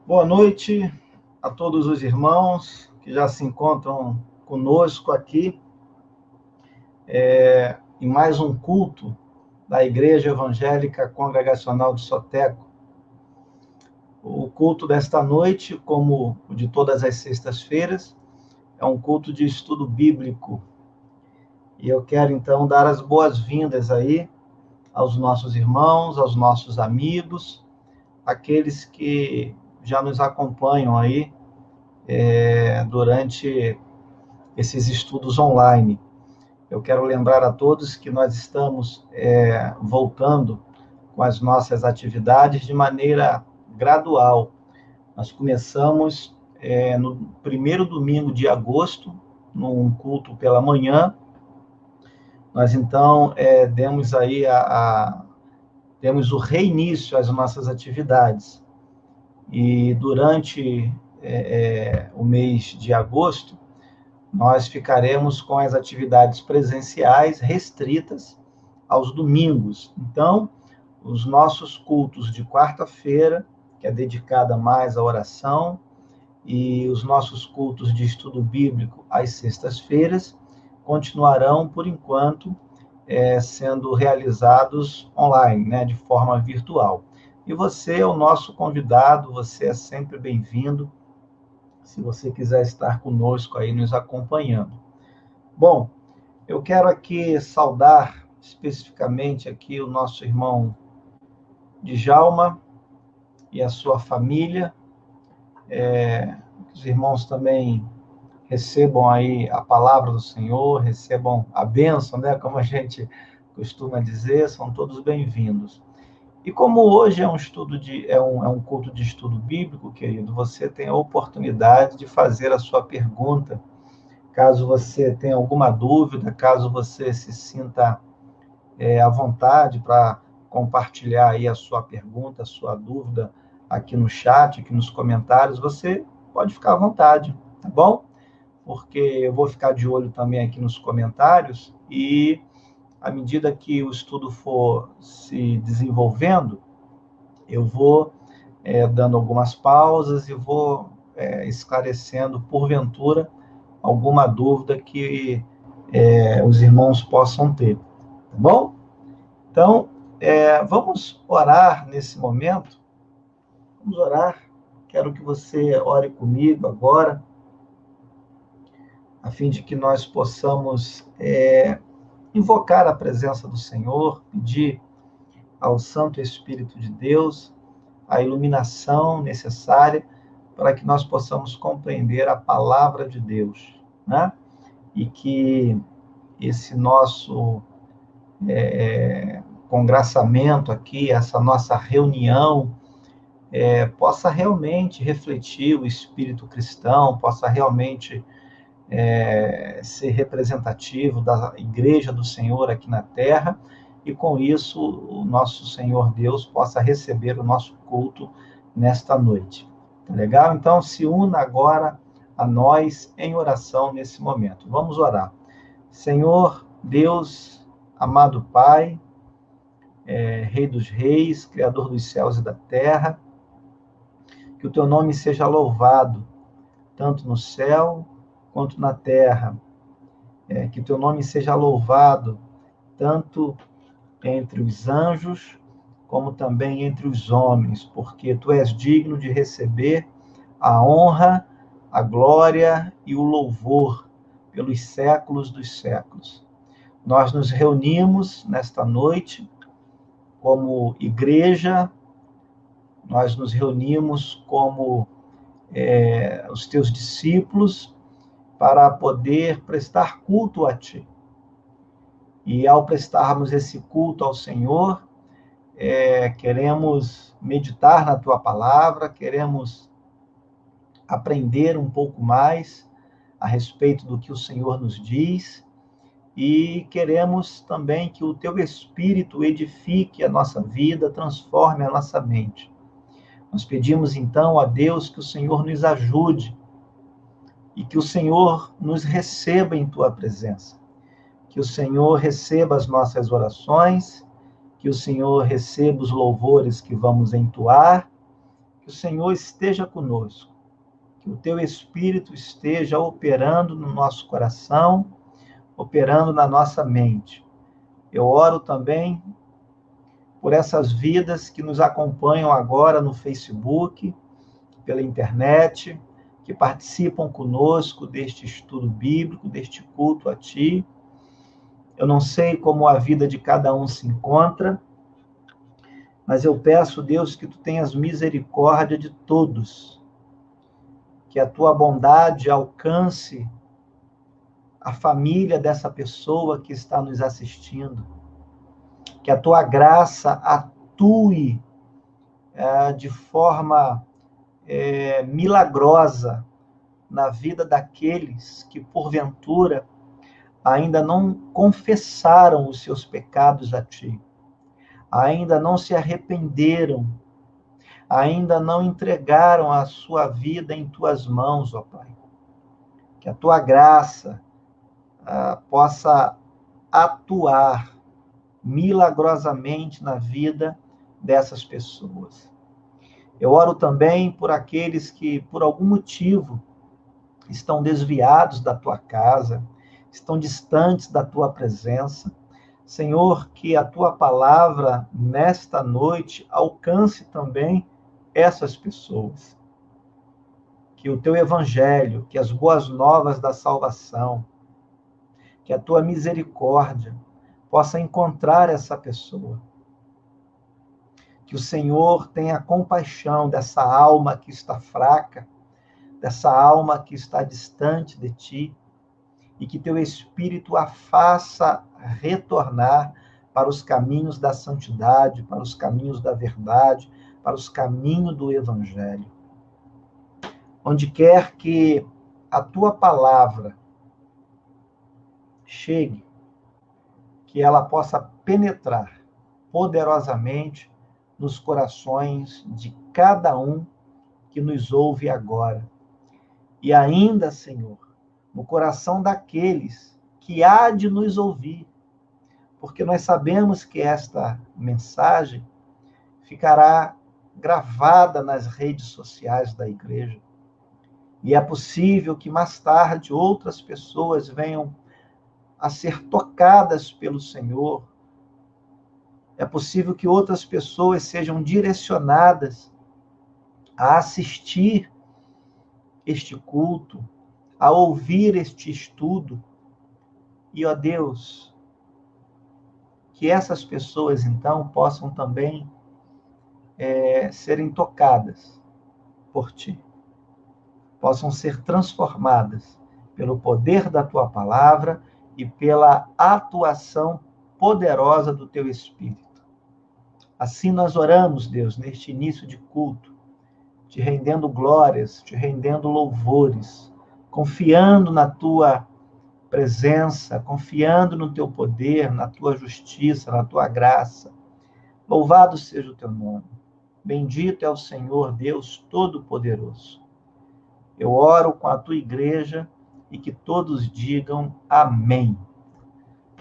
Boa noite a todos os irmãos que já se encontram conosco aqui em mais um culto da Igreja Evangélica Congregacional de Soteco. O culto desta noite, como o de todas as sextas-feiras, é um culto de estudo bíblico. E eu quero, então, dar as boas-vindas aí aos nossos irmãos, aos nossos amigos, aqueles que já nos acompanham aí durante esses estudos online. Eu quero lembrar a todos que nós estamos voltando com as nossas atividades de maneira gradual. Nós começamos no primeiro domingo de agosto, num culto pela manhã. Nós, então, demos o reinício às nossas atividades. E durante o mês de agosto, nós ficaremos com as atividades presenciais restritas aos domingos. Então, os nossos cultos de quarta-feira, que é dedicada mais à oração, e os nossos cultos de estudo bíblico às sextas-feiras, continuarão, por enquanto, sendo realizados online, né, de forma virtual. E você é o nosso convidado, você é sempre bem-vindo, se você quiser estar conosco aí, nos acompanhando. Bom, eu quero aqui saudar especificamente aqui o nosso irmão Djalma e a sua família. Os irmãos também recebam aí a palavra do Senhor, recebam a bênção, né? Como a gente costuma dizer, são todos bem-vindos. E como hoje é um culto de estudo bíblico, querido, você tem a oportunidade de fazer a sua pergunta. Caso você tenha alguma dúvida, caso você se sinta à vontade para compartilhar aí a sua pergunta, a sua dúvida aqui no chat, aqui nos comentários, você pode ficar à vontade, tá bom? Porque eu vou ficar de olho também aqui nos comentários e, à medida que o estudo for se desenvolvendo, eu vou dando algumas pausas e vou esclarecendo, porventura, alguma dúvida que os irmãos possam ter, tá bom? Então, vamos orar nesse momento. Vamos orar. Quero que você ore comigo agora, a fim de que nós possamos invocar a presença do Senhor, pedir ao Santo Espírito de Deus a iluminação necessária para que nós possamos compreender a palavra de Deus, né? E que esse nosso congraçamento aqui, essa nossa reunião, possa realmente refletir o espírito cristão, possa realmente ser representativo da Igreja do Senhor aqui na Terra, e com isso o nosso Senhor Deus possa receber o nosso culto nesta noite. Tá legal? Então, se una agora a nós em oração nesse momento. Vamos orar. Senhor Deus, amado Pai, Rei dos Reis, Criador dos céus e da terra, que o teu nome seja louvado, tanto no céu quanto na terra. Que o teu nome seja louvado, tanto entre os anjos, como também entre os homens, porque tu és digno de receber a honra, a glória e o louvor pelos séculos dos séculos. Nós nos reunimos nesta noite como igreja, nós nos reunimos como os teus discípulos para poder prestar culto a ti. E ao prestarmos esse culto ao Senhor, queremos meditar na tua palavra, queremos aprender um pouco mais a respeito do que o Senhor nos diz, e queremos também que o teu Espírito edifique a nossa vida, transforme a nossa mente. Nós pedimos então a Deus que o Senhor nos ajude e que o Senhor nos receba em tua presença. Que o Senhor receba as nossas orações, que o Senhor receba os louvores que vamos entoar, que o Senhor esteja conosco, que o teu Espírito esteja operando no nosso coração, operando na nossa mente. Eu oro também por essas vidas que nos acompanham agora no Facebook, pela internet, que participam conosco deste estudo bíblico, deste culto a Ti. Eu não sei como a vida de cada um se encontra, mas eu peço, Deus, que Tu tenhas misericórdia de todos, que a Tua bondade alcance a família dessa pessoa que está nos assistindo, que a Tua graça atue de forma milagrosa na vida daqueles que, porventura, ainda não confessaram os seus pecados a Ti, ainda não se arrependeram, ainda não entregaram a sua vida em Tuas mãos, ó Pai. Que a Tua graça possa atuar milagrosamente na vida dessas pessoas. Eu oro também por aqueles que, por algum motivo, estão desviados da Tua casa, estão distantes da Tua presença. Senhor, que a Tua palavra, nesta noite, alcance também essas pessoas. Que o Teu evangelho, que as boas novas da salvação, que a Tua misericórdia possa encontrar essa pessoa. Que o Senhor tenha compaixão dessa alma que está fraca, dessa alma que está distante de Ti, e que Teu Espírito a faça retornar para os caminhos da santidade, para os caminhos da verdade, para os caminhos do Evangelho. Onde quer que a Tua palavra chegue, que ela possa penetrar poderosamente nos corações de cada um que nos ouve agora. E ainda, Senhor, no coração daqueles que há de nos ouvir, porque nós sabemos que esta mensagem ficará gravada nas redes sociais da igreja. E é possível que mais tarde outras pessoas venham a ser tocadas pelo Senhor. É possível que outras pessoas sejam direcionadas a assistir este culto, a ouvir este estudo. E, ó Deus, que essas pessoas, então, possam também serem tocadas por Ti. Possam ser transformadas pelo poder da Tua palavra e pela atuação poderosa do Teu Espírito. Assim nós oramos, Deus, neste início de culto, te rendendo glórias, te rendendo louvores, confiando na Tua presença, confiando no Teu poder, na Tua justiça, na Tua graça. Louvado seja o Teu nome. Bendito é o Senhor, Deus Todo-Poderoso. Eu oro com a Tua igreja e que todos digam amém.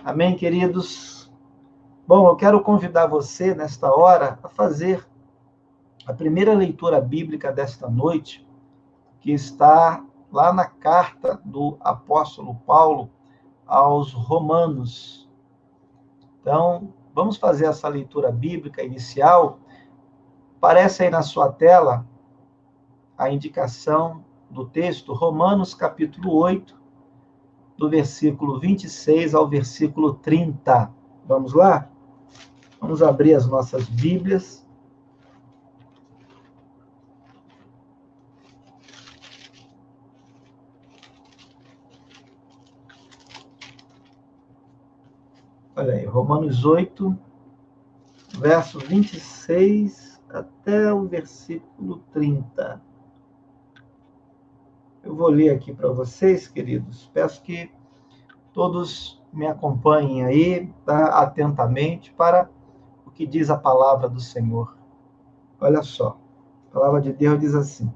Amém, queridos? Bom, eu quero convidar você, nesta hora, a fazer a primeira leitura bíblica desta noite, que está lá na carta do apóstolo Paulo aos Romanos. Então, vamos fazer essa leitura bíblica inicial. Aparece aí na sua tela a indicação do texto, Romanos capítulo 8, do versículo 26 ao versículo 30. Vamos lá? Vamos abrir as nossas Bíblias. Olha aí, Romanos 8, verso 26 até o versículo 30. Eu vou ler aqui para vocês, queridos. Peço que todos me acompanhem aí, tá, atentamente, para o que diz a palavra do Senhor. Olha só, a palavra de Deus diz assim: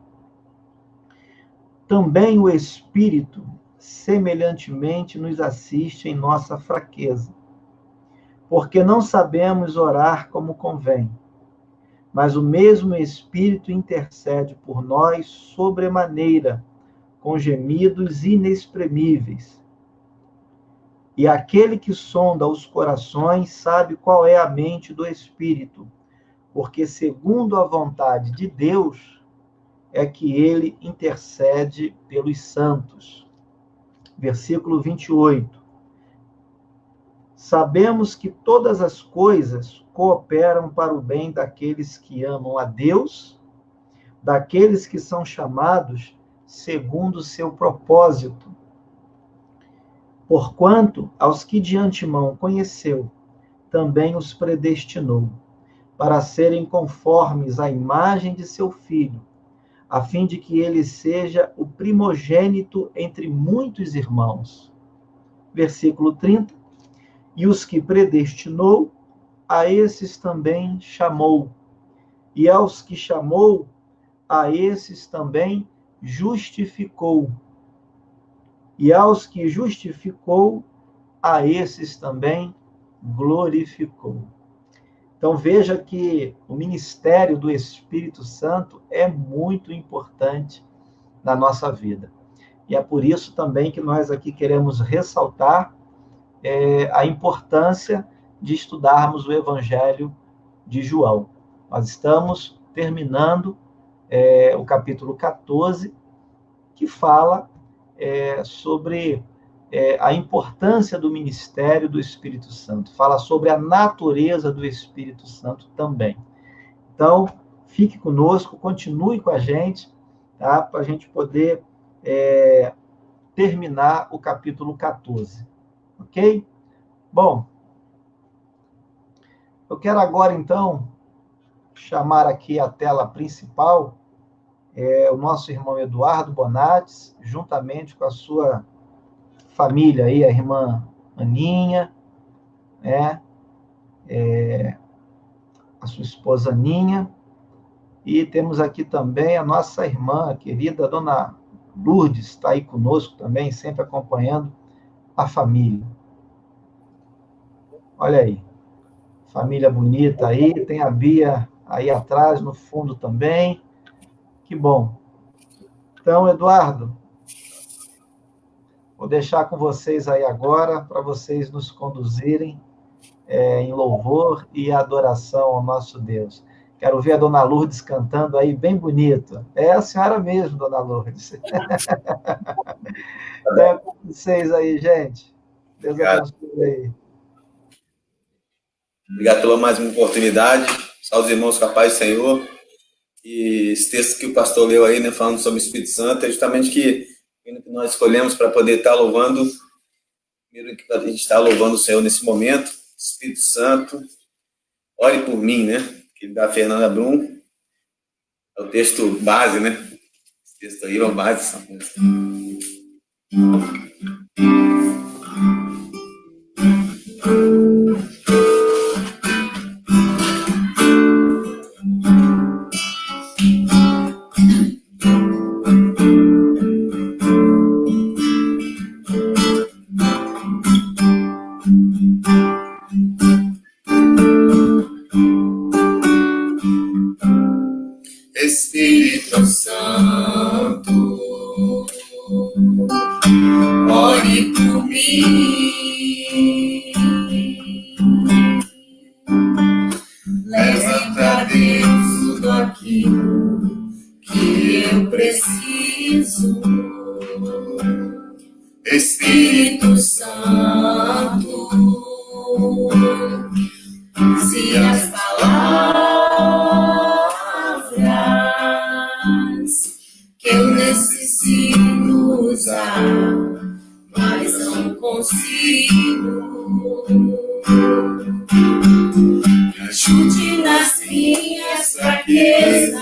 também o Espírito semelhantemente nos assiste em nossa fraqueza, porque não sabemos orar como convém, mas o mesmo Espírito intercede por nós sobremaneira, com gemidos inexprimíveis. E aquele que sonda os corações sabe qual é a mente do Espírito, porque segundo a vontade de Deus é que ele intercede pelos santos. Versículo 28. Sabemos que todas as coisas cooperam para o bem daqueles que amam a Deus, daqueles que são chamados segundo o seu propósito. Porquanto, aos que de antemão conheceu, também os predestinou, para serem conformes à imagem de seu Filho, a fim de que ele seja o primogênito entre muitos irmãos. Versículo 30. E os que predestinou, a esses também chamou. E aos que chamou, a esses também justificou. E aos que justificou, a esses também glorificou. Então veja que o ministério do Espírito Santo é muito importante na nossa vida. E é por isso também que nós aqui queremos ressaltar a importância de estudarmos o Evangelho de João. Nós estamos terminando o capítulo 14, que fala sobre a importância do ministério do Espírito Santo, fala sobre a natureza do Espírito Santo também. Então, fique conosco, continue com a gente, tá? Para a gente poder terminar o capítulo 14. Ok? Bom, eu quero agora, então, chamar aqui a tela principal o nosso irmão Eduardo Bonates, juntamente com a sua família aí, a irmã Aninha, a sua esposa Aninha, e temos aqui também a nossa irmã, a querida Dona Lourdes, está aí conosco também, sempre acompanhando a família. Olha aí, família bonita aí, tem a Bia aí atrás, no fundo também, que bom. Então, Eduardo, vou deixar com vocês aí agora, para vocês nos conduzirem em louvor e adoração ao nosso Deus. Quero ver a Dona Lourdes cantando aí bem bonito. É a senhora mesmo, Dona Lourdes. É com vocês aí, gente. Deus abençoe aí. Obrigado pela mais uma oportunidade. Salve os irmãos com a paz do Senhor. E esse texto que o pastor leu aí, né, falando sobre o Espírito Santo, é justamente que nós escolhemos para poder estar louvando, primeiro que a gente está louvando o Senhor nesse momento. Espírito Santo, ore por mim, né? Que da Fernanda Brum, é o texto base, né? Esse texto aí é o base. Espírito Santo, ore por mim, leve pra Deus tudo aquilo que eu preciso. Espírito Santo, se as palavras que eu necessito usar, mas não consigo, me ajude nas minhas fraquezas,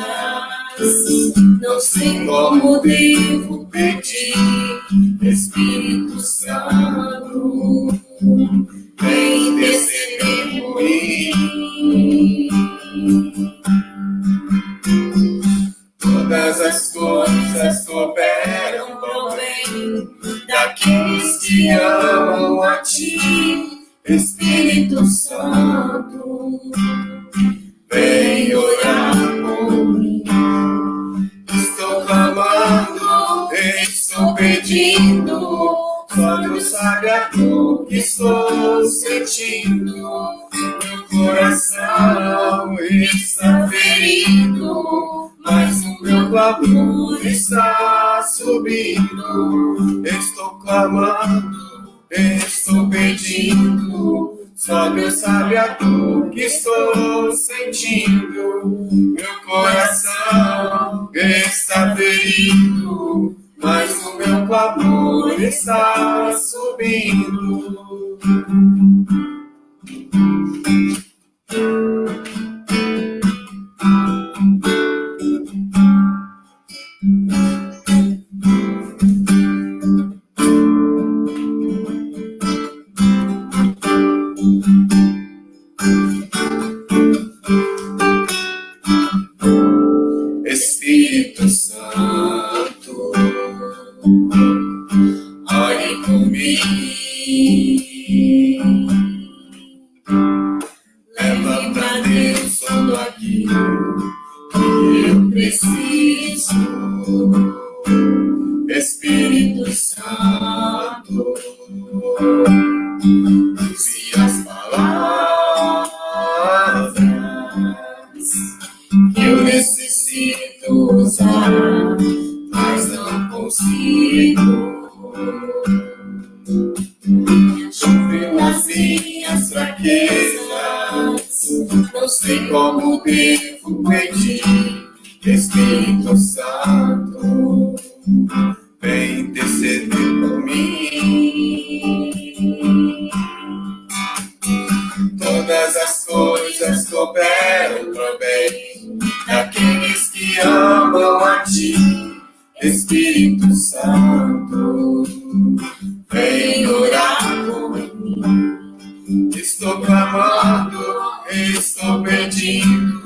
não sei como devo pedir. Espírito Santo, vem descer por mim. Todas as coisas cooperam pro bem daqueles que amam a ti. Espírito Santo, vem orar Deus sabe a dor que estou sentindo. Meu coração está ferido, mas o meu clamor está subindo. Estou clamando, estou pedindo. Só Deus sabe a dor que estou sentindo. Meu coração está ferido, mas o meu clamor está subindo. Espírito Santo, ore comigo, leva pra Deus tudo aquilo que eu preciso. Espírito Santo, use as palavras que eu necessito usar, mas não consigo. Me ajude nas minhas fraquezas, não sei como devo pedir. Espírito Santo, vem interceder por mim. Todas as coisas cooperam pro bem daqueles que amam a ti. Espírito Santo, vem orar por mim. Estou clamando, estou pedindo.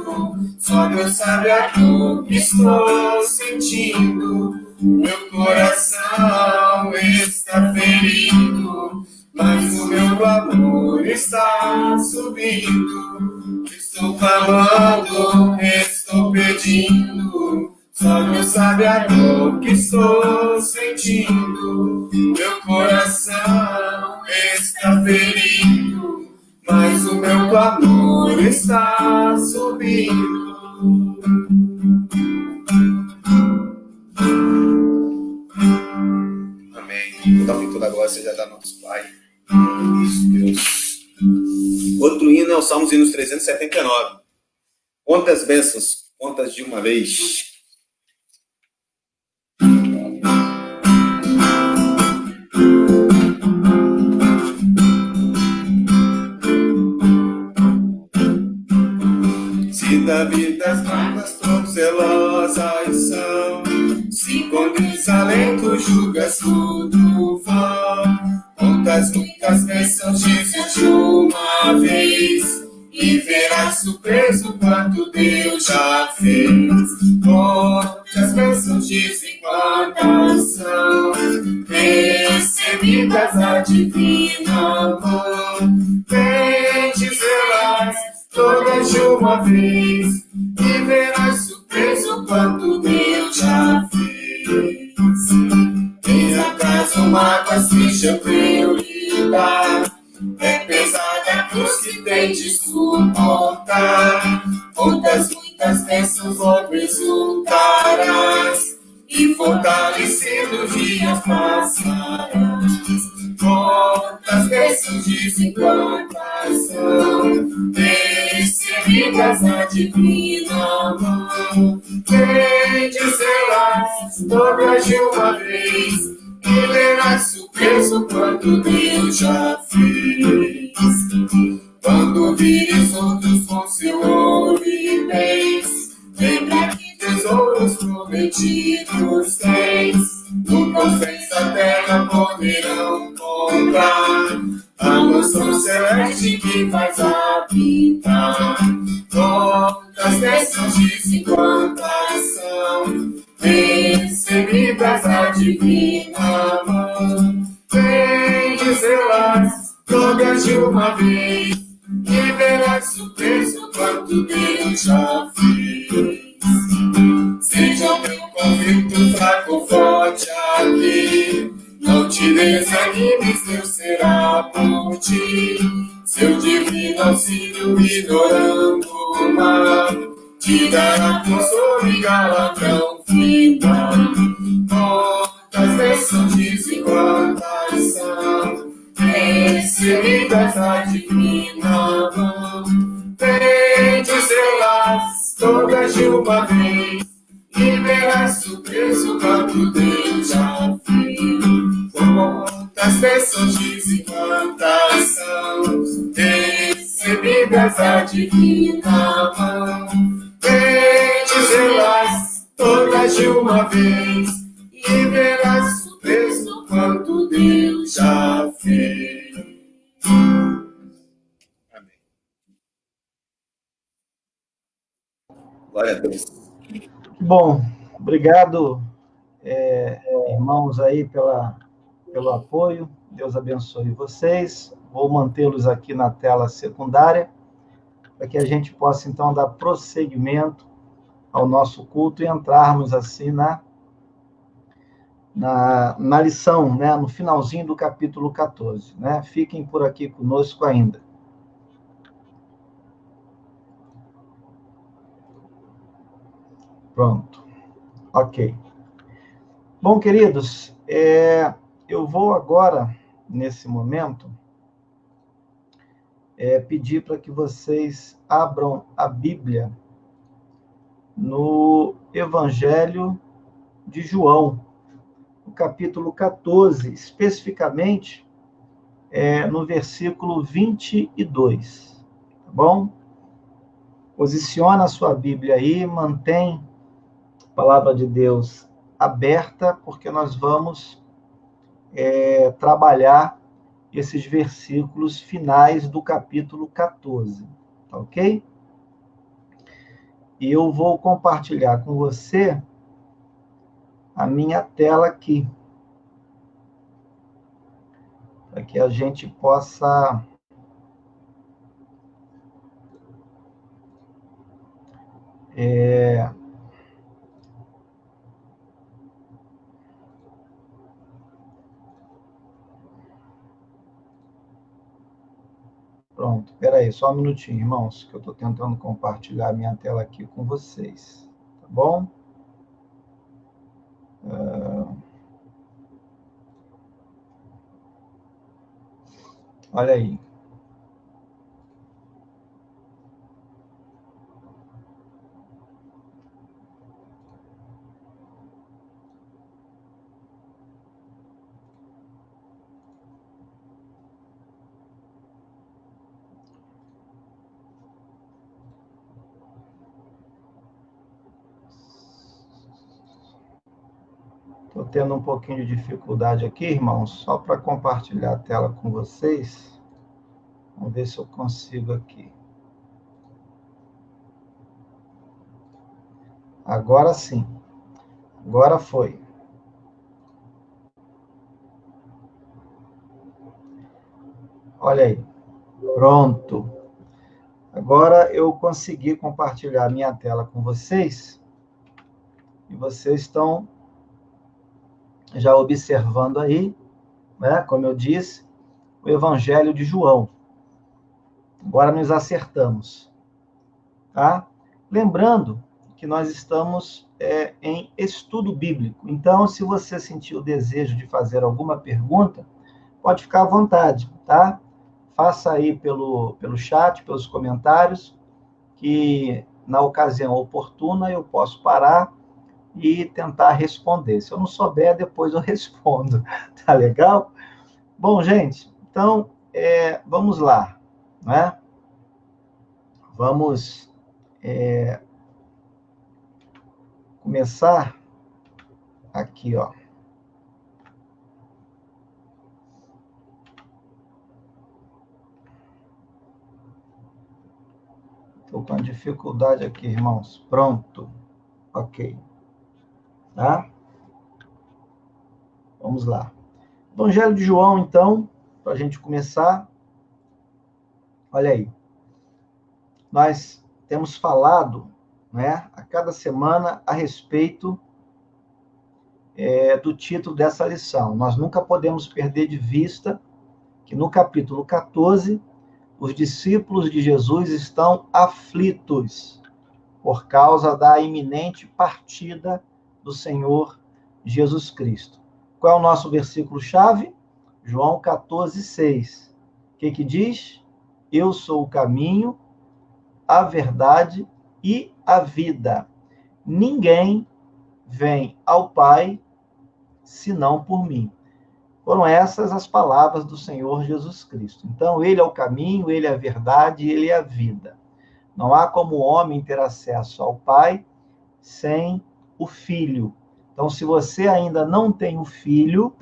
Só Deus sabe a dor que estou sentindo. Meu coração está ferido, mas o meu clamor está subindo. Estou clamando, estou pedindo. Só Deus sabe a dor que estou sentindo. Meu coração está ferido, mas o meu clamor está subindo. Amém. Toda toda glória seja da nosso Pai. Deus. Outro hino é o Salmos Hinos 379. Quantas bênçãos, quantas de uma vez. Se Davi das barbas procelosas são, se com desalento julgas tudo vão. Quantas muitas bênçãos dizes de uma vez, e verás surpreso quanto Deus já fez. Quantas bênçãos dizem quantas são, recebidas a divina mão. Vem dizê-las todas de uma vez, e verás surpreso quanto Deus já fez. Em acaso mágoas que eu creio lhe dar, é pesada a cruz que tem de suportar. Quantas muitas bênçãos logo exultarás, e fortalecido dias passarás. Quantas bênçãos dizem quantas são, recebidas a divina mão. Vem dizê-las todas de uma vez, e verás surpreso quanto Deus já fez. Quando vires outros com seu ouro e bens, lembra que tesouros prometidos tens. Nunca os bens da terra poderão comprar a mansão celeste que vais habitar. Quantas bênçãos dizem quantas são, recebidas a divina mão. Vem dizê-las todas de uma vez, e verás surpreso quanto Deus já fez. Seja o meu convicto fraco forte aqui, não te desanimes consolo e galatão fita, quantas bênçãos dizem quantas são recebidas na divina mão. Vem dizê-las todas de uma vez e verás surpreso quanto Deus já fez. Quantas bênçãos dizem quantas são recebidas na divina mão. Vem dizê-las todas de uma vez e verás surpreso quanto Deus já fez. Amém. Glória a Deus. Bom, obrigado, irmãos, aí pelo apoio. Deus abençoe vocês. Vou mantê-los aqui na tela secundária, para que a gente possa, então, dar prosseguimento ao nosso culto e entrarmos, assim, na lição, né, no finalzinho do capítulo 14. Né? Fiquem por aqui conosco ainda. Pronto. Ok. Bom, queridos, eu vou agora, nesse momento, pedir para que vocês abram a Bíblia no Evangelho de João, no capítulo 14, especificamente no versículo 22, tá bom? Posiciona a sua Bíblia aí, mantém a palavra de Deus aberta, porque nós vamos trabalhar esses versículos finais do capítulo 14, tá ok? E eu vou compartilhar com você a minha tela aqui, para que a gente possa Pronto, espera aí, só um minutinho, irmãos, que eu estou tentando compartilhar a minha tela aqui com vocês, tá bom? Olha aí. Estou tendo um pouquinho de dificuldade aqui, irmãos, só para compartilhar a tela com vocês. Vamos ver se eu consigo aqui. Agora sim. Agora foi. Olha aí. Pronto. Agora eu consegui compartilhar a minha tela com vocês. E vocês estão já observando aí, né, como eu disse, o Evangelho de João. Agora nos acertamos, tá? Lembrando que nós estamos em estudo bíblico. Então, se você sentir o desejo de fazer alguma pergunta, pode ficar à vontade, tá? Faça aí pelo chat, pelos comentários, que na ocasião oportuna eu posso parar e tentar responder. Se eu não souber, depois eu respondo. Tá legal? Bom, gente, então, vamos lá, né? Vamos começar aqui, ó. Estou com dificuldade aqui, irmãos. Pronto. Ok. Tá? Vamos lá. Evangelho de João, então, para a gente começar. Olha aí. Nós temos falado, né, a cada semana a respeito do título dessa lição. Nós nunca podemos perder de vista que no capítulo 14, os discípulos de Jesus estão aflitos. por causa da iminente partida do Senhor Jesus Cristo. Qual é o nosso versículo-chave? João 14:6. O que diz? Eu sou o caminho, a verdade e a vida. Ninguém vem ao Pai senão por mim. Foram essas as palavras do Senhor Jesus Cristo. Então, ele é o caminho, ele é a verdade, ele é a vida. Não há como o homem ter acesso ao Pai sem o Filho. Então, se você ainda não tem o Filho,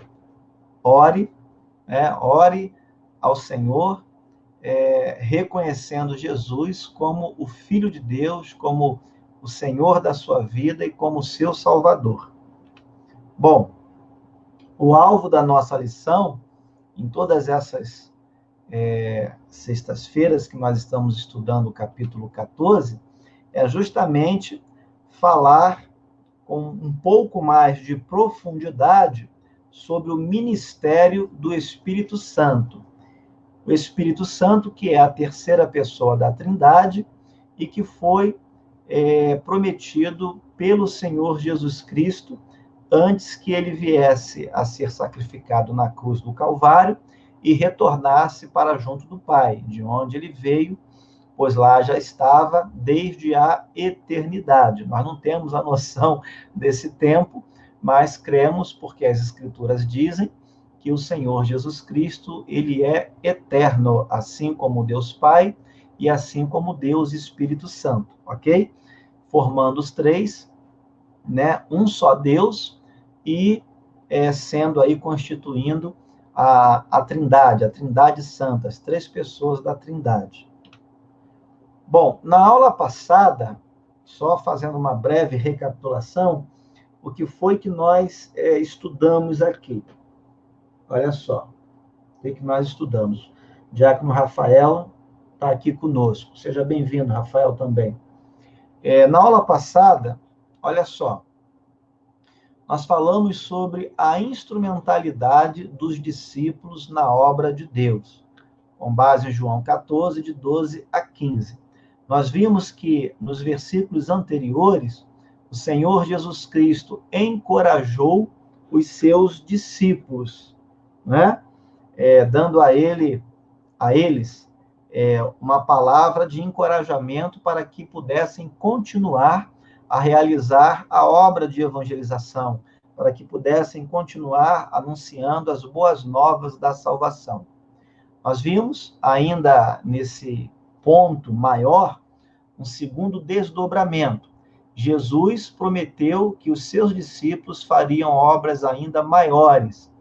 ore, ore ao Senhor, reconhecendo Jesus como o Filho de Deus, como o Senhor da sua vida e como o seu Salvador. Bom, o alvo da nossa lição, em todas essas sextas-feiras que nós estamos estudando o capítulo 14, é justamente falar com um pouco mais de profundidade sobre o ministério do Espírito Santo. O Espírito Santo, que é a terceira pessoa da Trindade e que foi prometido pelo Senhor Jesus Cristo antes que ele viesse a ser sacrificado na cruz do Calvário e retornasse para junto do Pai, de onde ele veio, pois lá já estava desde a eternidade. Nós não temos a noção desse tempo, mas cremos porque as Escrituras dizem que o Senhor Jesus Cristo, ele é eterno, assim como Deus Pai e assim como Deus Espírito Santo, ok? Formando os três, um só Deus e sendo aí constituindo a Trindade Santa, as três pessoas da Trindade. Bom, na aula passada, só fazendo uma breve recapitulação, o que foi que nós estudamos aqui? Olha só, o que nós estudamos. O diácono Rafael está aqui conosco. Seja bem-vindo, Rafael, também. Na aula passada, olha só, nós falamos sobre a instrumentalidade dos discípulos na obra de Deus, com base em João 14, de 12 a 15. Nós vimos que, nos versículos anteriores, o Senhor Jesus Cristo encorajou os seus discípulos, dando a eles uma palavra de encorajamento para que pudessem continuar a realizar a obra de evangelização, para que pudessem continuar anunciando as boas novas da salvação. Nós vimos, ainda nesse ponto maior, um segundo desdobramento. Jesus prometeu que os seus discípulos fariam obras ainda maiores.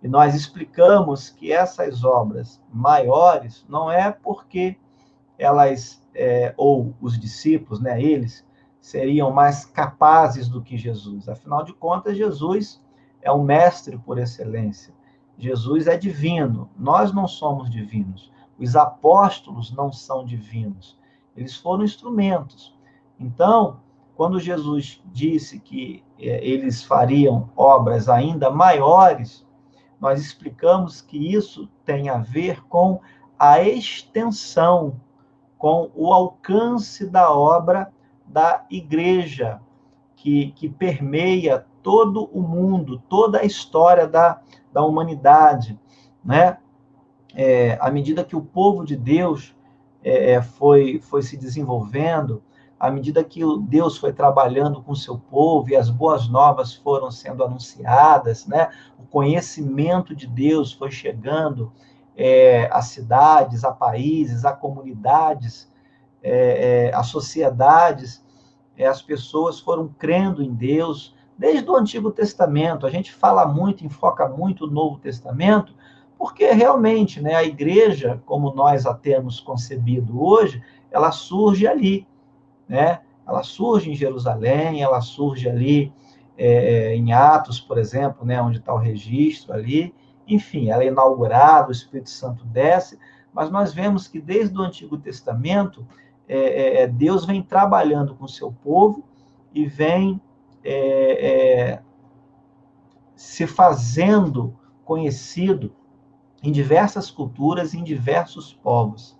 E nós explicamos que essas obras maiores não é porque elas, ou os discípulos, eles, seriam mais capazes do que Jesus. Afinal de contas, Jesus é o mestre por excelência. Jesus é divino. Nós não somos divinos. Os apóstolos não são divinos. Eles foram instrumentos. Então, quando Jesus disse que eles fariam obras ainda maiores, nós explicamos que isso tem a ver com a extensão, com o alcance da obra da igreja, que permeia todo o mundo, toda a história da humanidade, à medida que o povo de Deus foi se desenvolvendo, à medida que Deus foi trabalhando com o seu povo e as boas novas foram sendo anunciadas, o conhecimento de Deus foi chegando a cidades, a países, a comunidades, a sociedades, as pessoas foram crendo em Deus desde o Antigo Testamento. A gente fala muito, enfoca muito o Novo Testamento, porque realmente a igreja, como nós a temos concebido hoje, ela surge ali, ela surge em Jerusalém, ela surge ali em Atos, por exemplo, onde está o registro ali, enfim, ela é inaugurada, o Espírito Santo desce, mas nós vemos que desde o Antigo Testamento, Deus vem trabalhando com o seu povo e vem se fazendo conhecido em diversas culturas e em diversos povos.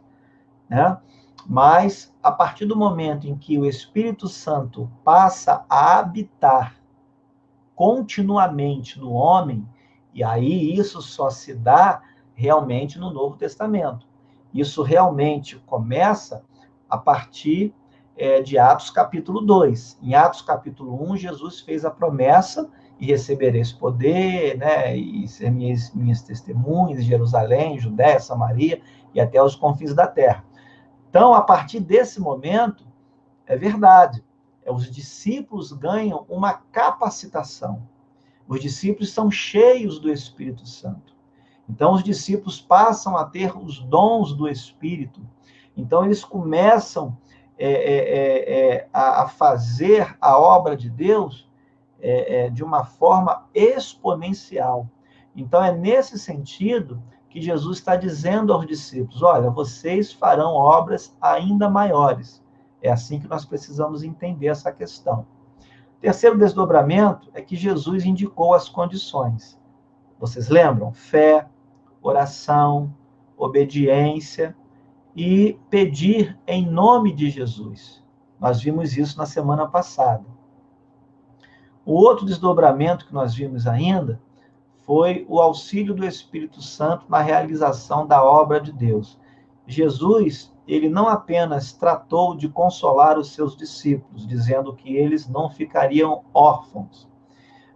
Mas, a partir do momento em que o Espírito Santo passa a habitar continuamente no homem, e aí isso só se dá realmente no Novo Testamento. Isso realmente começa a partir de Atos capítulo 2. Em Atos capítulo 1, Jesus fez a promessa: e recebereis poder, né, e ser minhas testemunhas em Jerusalém, Judéia, Samaria e até os confins da terra. Então, a partir desse momento, é verdade, os discípulos ganham uma capacitação. Os discípulos são cheios do Espírito Santo. Então, os discípulos passam a ter os dons do Espírito. Então, eles começam a fazer a obra de Deus de uma forma exponencial. Então, é nesse sentido que Jesus está dizendo aos discípulos: olha, vocês farão obras ainda maiores. É assim que nós precisamos entender essa questão. O terceiro desdobramento é que Jesus indicou as condições. Vocês lembram? Fé, oração, obediência e pedir em nome de Jesus. Nós vimos isso na semana passada. O outro desdobramento que nós vimos ainda foi o auxílio do Espírito Santo na realização da obra de Deus. Jesus, ele não apenas tratou de consolar os seus discípulos, dizendo que eles não ficariam órfãos,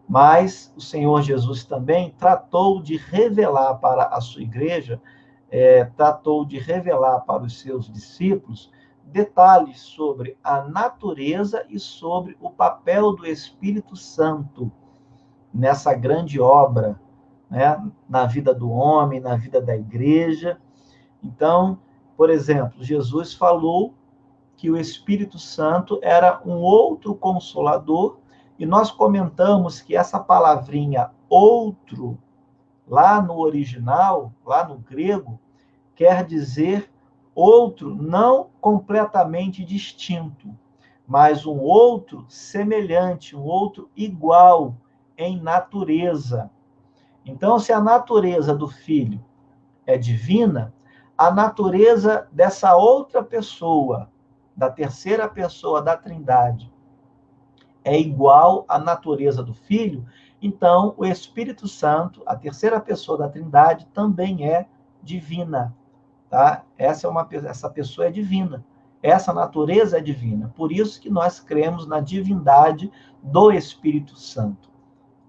mas o Senhor Jesus também tratou de revelar para a sua igreja, tratou de revelar para os seus discípulos detalhes sobre a natureza e sobre o papel do Espírito Santo nessa grande obra, né, na vida do homem, na vida da igreja. Então, por exemplo, Jesus falou que o Espírito Santo era um outro consolador, e nós comentamos que essa palavrinha outro, lá no original, lá no grego, quer dizer outro não completamente distinto, mas um outro semelhante, um outro igual em natureza. Então, se a natureza do Filho é divina, a natureza dessa outra pessoa, da terceira pessoa da Trindade, é igual à natureza do Filho, então o Espírito Santo, a terceira pessoa da Trindade, também é divina. Tá? Essa pessoa é divina. Essa natureza é divina. Por isso que nós cremos na divindade do Espírito Santo.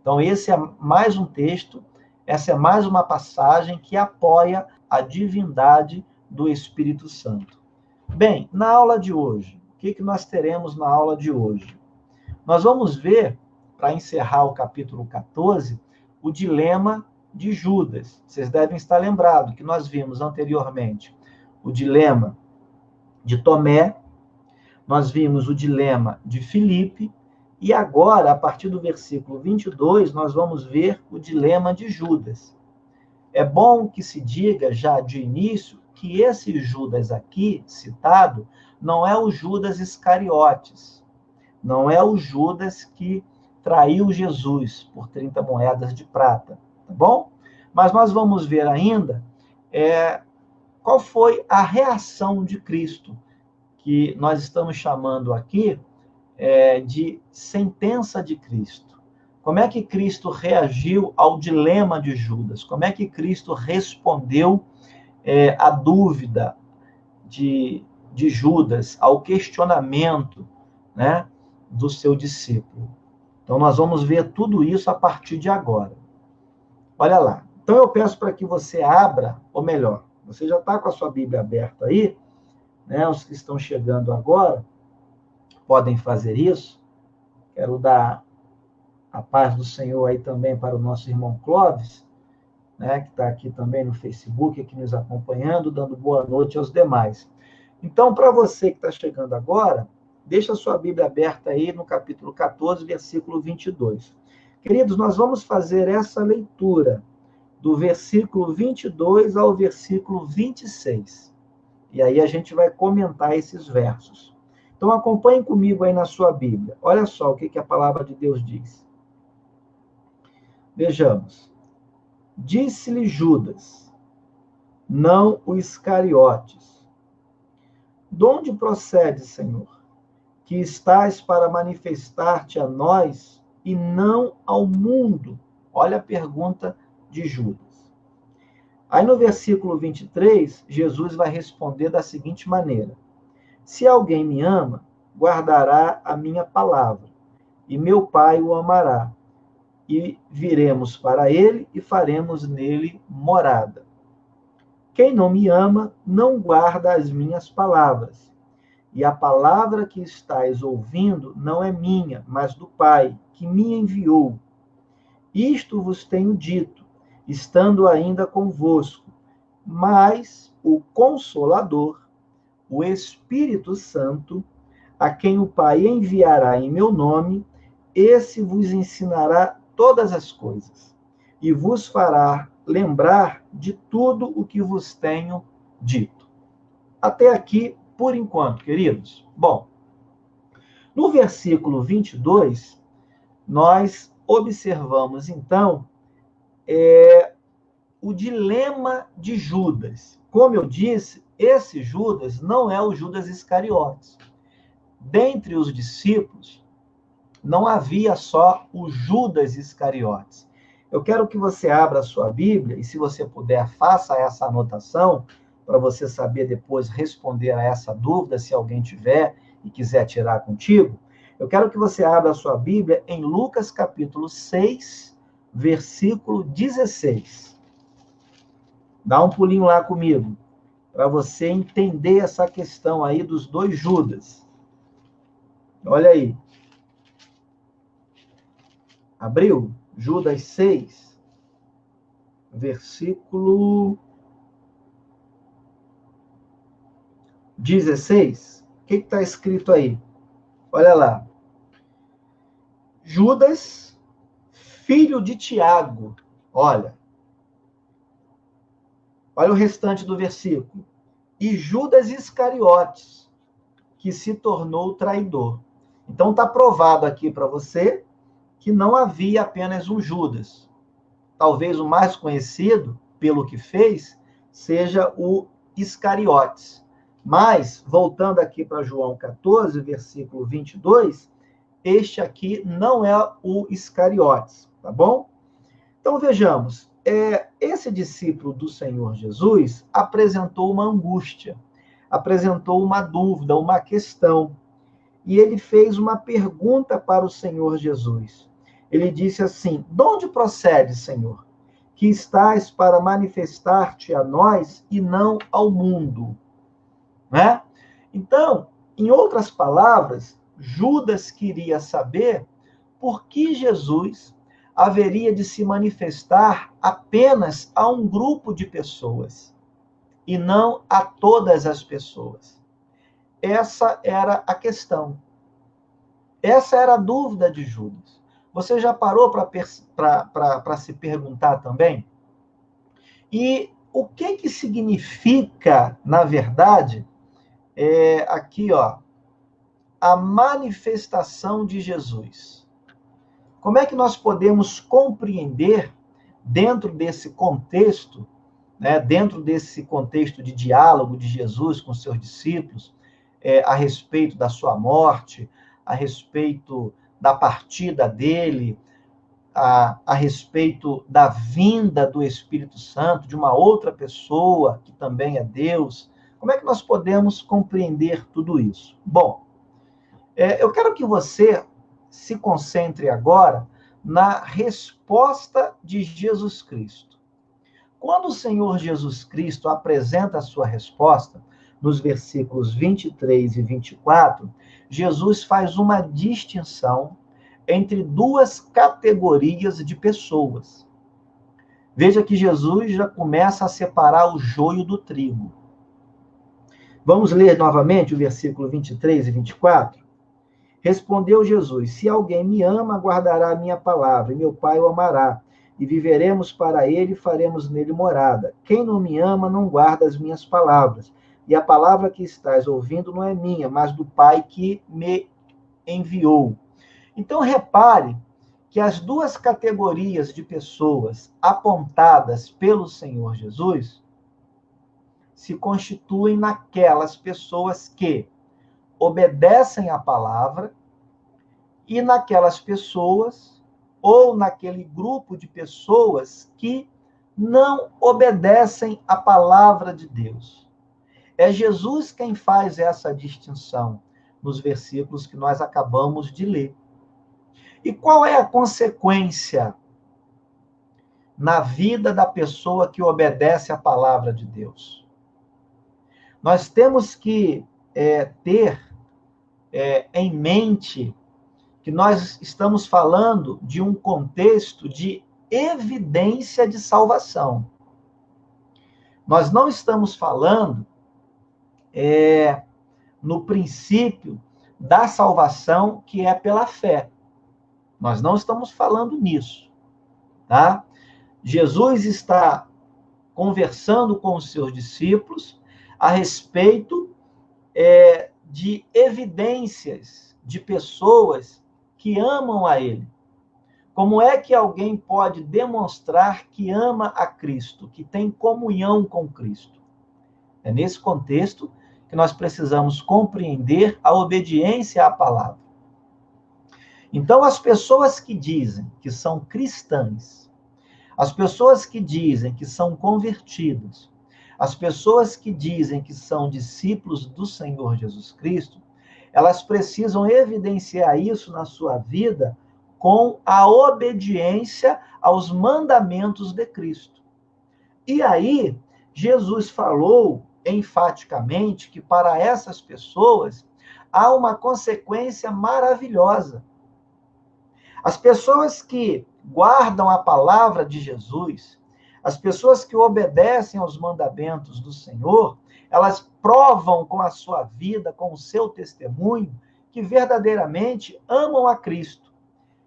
Então, esse é mais um texto, essa é mais uma passagem que apoia a divindade do Espírito Santo. Bem, na aula de hoje, o que nós teremos na aula de hoje? Nós vamos ver, para encerrar o capítulo 14, o dilema de Judas. Vocês devem estar lembrados que nós vimos anteriormente o dilema de Tomé, nós vimos o dilema de Filipe, e agora, a partir do versículo 22, nós vamos ver o dilema de Judas. É bom que se diga já de início que esse Judas aqui citado não é o Judas Iscariotes, não é o Judas que traiu Jesus por 30 moedas de prata, tá bom? Mas nós vamos ver ainda qual foi a reação de Cristo, que nós estamos chamando aqui de sentença de Cristo. Como é que Cristo reagiu ao dilema de Judas? Como é que Cristo respondeu à dúvida de Judas, ao questionamento, né, do seu discípulo? Então, nós vamos ver tudo isso a partir de agora. Olha lá. Então, eu peço para que você abra, ou melhor, você já está com a sua Bíblia aberta aí, né? Os que estão chegando agora podem fazer isso. Quero dar a paz do Senhor aí também para o nosso irmão Clóvis, né, que está aqui também no Facebook, aqui nos acompanhando, dando boa noite aos demais. Então, para você que está chegando agora, deixa a sua Bíblia aberta aí no capítulo 14, versículo 22. Queridos, nós vamos fazer essa leitura do versículo 22 ao versículo 26. E aí a gente vai comentar esses versos. Então, acompanhem comigo aí na sua Bíblia. Olha só o que a palavra de Deus diz. Vejamos. Disse-lhe Judas, não o Iscariotes, De onde procede, Senhor, que estás para manifestar-te a nós e não ao mundo? Olha a pergunta de Judas. Aí no versículo 23, Jesus vai responder da seguinte maneira: se alguém me ama, guardará a minha palavra, e meu Pai o amará, e viremos para ele e faremos nele morada. Quem não me ama, não guarda as minhas palavras, e a palavra que estáis ouvindo não é minha, mas do Pai, que me enviou. Isto vos tenho dito, estando ainda convosco, mas o Consolador, o Espírito Santo, a quem o Pai enviará em meu nome, esse vos ensinará todas as coisas, e vos fará lembrar de tudo o que vos tenho dito. Até aqui, por enquanto, queridos. Bom, no versículo 22, nós observamos, então, o dilema de Judas. Como eu disse, esse Judas não é o Judas Iscariotes. Dentre os discípulos, não havia só o Judas Iscariotes. Eu quero que você abra a sua Bíblia, e se você puder, faça essa anotação, para você saber depois responder a essa dúvida, se alguém tiver e quiser tirar contigo. Eu quero que você abra a sua Bíblia em Lucas capítulo 6, versículo 16. Dá um pulinho lá comigo, para você entender essa questão aí dos dois Judas. Olha aí. Abriu? Judas 6, versículo 16. O que está escrito aí? Olha lá. Judas, filho de Tiago. Olha o restante do versículo. E Judas Iscariotes, que se tornou traidor. Então está provado aqui para você que não havia apenas um Judas. Talvez o mais conhecido, pelo que fez, seja o Iscariotes. Mas, voltando aqui para João 14, versículo 22, este aqui não é o Iscariotes, tá bom? Então, vejamos, esse discípulo do Senhor Jesus apresentou uma angústia, apresentou uma dúvida, uma questão, e ele fez uma pergunta para o Senhor Jesus. Ele disse assim: de onde procede, Senhor, que estás para manifestar-te a nós e não ao mundo? Né? Então, em outras palavras, Judas queria saber por que Jesus haveria de se manifestar apenas a um grupo de pessoas e não a todas as pessoas. Essa era a questão. Essa era a dúvida de Judas. Você já parou para se perguntar também? E o que significa, na verdade, aqui, ó, a manifestação de Jesus? Como é que nós podemos compreender, dentro desse contexto, né, dentro desse contexto de diálogo de Jesus com seus discípulos, a respeito da sua morte, a respeito da partida dele, a respeito da vinda do Espírito Santo, de uma outra pessoa que também é Deus? Como é que nós podemos compreender tudo isso? Bom, eu quero que você se concentre agora na resposta de Jesus Cristo. Quando o Senhor Jesus Cristo apresenta a sua resposta, nos versículos 23 e 24, Jesus faz uma distinção entre duas categorias de pessoas. Veja que Jesus já começa a separar o joio do trigo. Vamos ler novamente o versículo 23 e 24? Respondeu Jesus: se alguém me ama, guardará a minha palavra, e meu Pai o amará, e viveremos para ele e faremos nele morada. Quem não me ama, não guarda as minhas palavras, e a palavra que estás ouvindo não é minha, mas do Pai que me enviou. Então, repare que as duas categorias de pessoas apontadas pelo Senhor Jesus se constituem naquelas pessoas que obedecem à palavra e naquelas pessoas, ou naquele grupo de pessoas que não obedecem à palavra de Deus. É Jesus quem faz essa distinção nos versículos que nós acabamos de ler. E qual é a consequência na vida da pessoa que obedece à palavra de Deus? Nós temos que ter em mente que nós estamos falando de um contexto de evidência de salvação. Nós não estamos falando no princípio da salvação que é pela fé. Nós não estamos falando nisso, tá? Jesus está conversando com os seus discípulos a respeito de evidências de pessoas que amam a Ele. Como é que alguém pode demonstrar que ama a Cristo, que tem comunhão com Cristo? É nesse contexto que nós precisamos compreender a obediência à palavra. Então, as pessoas que dizem que são cristãs, as pessoas que dizem que são convertidas, as pessoas que dizem que são discípulos do Senhor Jesus Cristo, elas precisam evidenciar isso na sua vida com a obediência aos mandamentos de Cristo. E aí, Jesus falou enfaticamente que para essas pessoas há uma consequência maravilhosa. As pessoas que guardam a palavra de Jesus, as pessoas que obedecem aos mandamentos do Senhor, elas provam com a sua vida, com o seu testemunho, que verdadeiramente amam a Cristo.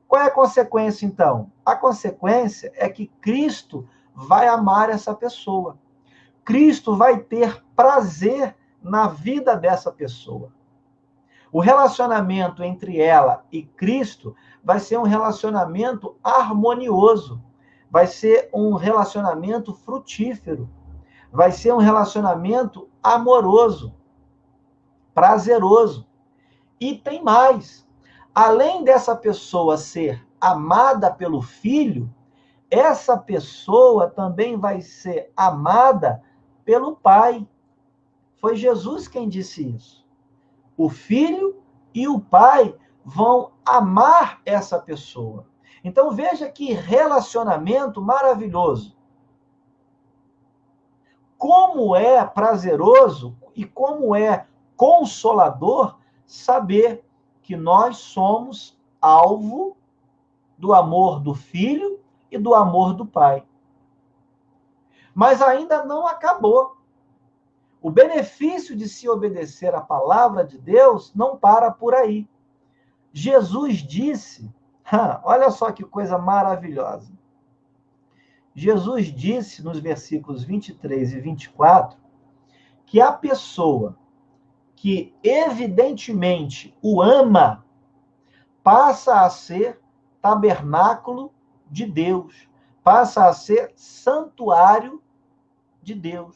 Qual é a consequência, então? A consequência é que Cristo vai amar essa pessoa. Cristo vai ter prazer na vida dessa pessoa. O relacionamento entre ela e Cristo vai ser um relacionamento harmonioso, vai ser um relacionamento frutífero, vai ser um relacionamento amoroso, prazeroso. E tem mais. Além dessa pessoa ser amada pelo Filho, essa pessoa também vai ser amada pelo Pai. Foi Jesus quem disse isso. O Filho e o Pai vão amar essa pessoa. Então veja que relacionamento maravilhoso. Como é prazeroso e como é consolador saber que nós somos alvo do amor do Filho e do amor do Pai. Mas ainda não acabou. O benefício de se obedecer à palavra de Deus não para por aí. Jesus disse, olha só que coisa maravilhosa. Jesus disse nos versículos 23 e 24 que a pessoa que evidentemente o ama passa a ser tabernáculo de Deus, passa a ser santuário de Deus.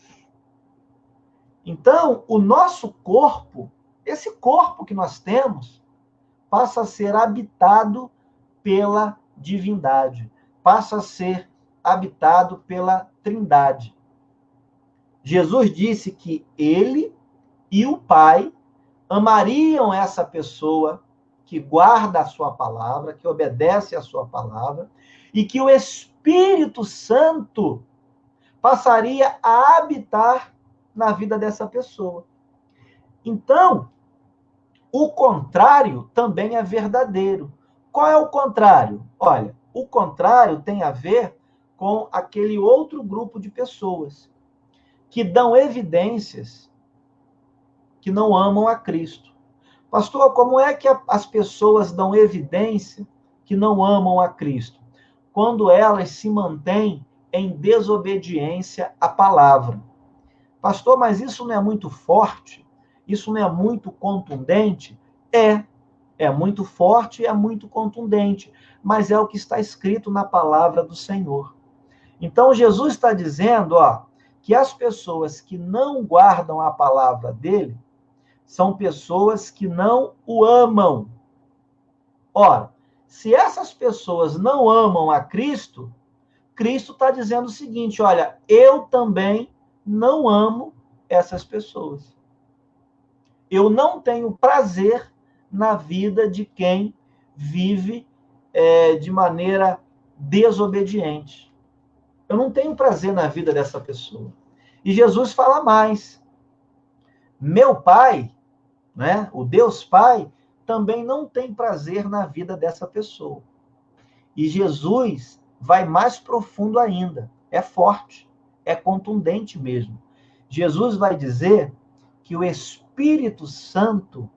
Então, o nosso corpo, esse corpo que nós temos, passa a ser habitado pela divindade, passa a ser habitado pela Trindade. Jesus disse que ele e o Pai amariam essa pessoa que guarda a sua palavra, que obedece a sua palavra, e que o Espírito Santo passaria a habitar na vida dessa pessoa. Então, o contrário também é verdadeiro. Qual é o contrário? Olha, o contrário tem a ver com aquele outro grupo de pessoas que dão evidências que não amam a Cristo. Pastor, como é que as pessoas dão evidência que não amam a Cristo? Quando elas se mantêm em desobediência à palavra. Pastor, mas isso não é muito forte? Isso não é muito contundente? É muito forte e é muito contundente, mas é o que está escrito na palavra do Senhor. Então, Jesus está dizendo, que as pessoas que não guardam a palavra dele são pessoas que não o amam. Ora, se essas pessoas não amam a Cristo, Cristo está dizendo o seguinte: olha, eu também não amo essas pessoas. Eu não tenho prazer na vida de quem vive de maneira desobediente. Eu não tenho prazer na vida dessa pessoa. E Jesus fala mais. Meu Pai, né, o Deus Pai, também não tem prazer na vida dessa pessoa. E Jesus vai mais profundo ainda. É forte, é contundente mesmo. Jesus vai dizer que o Espírito Santo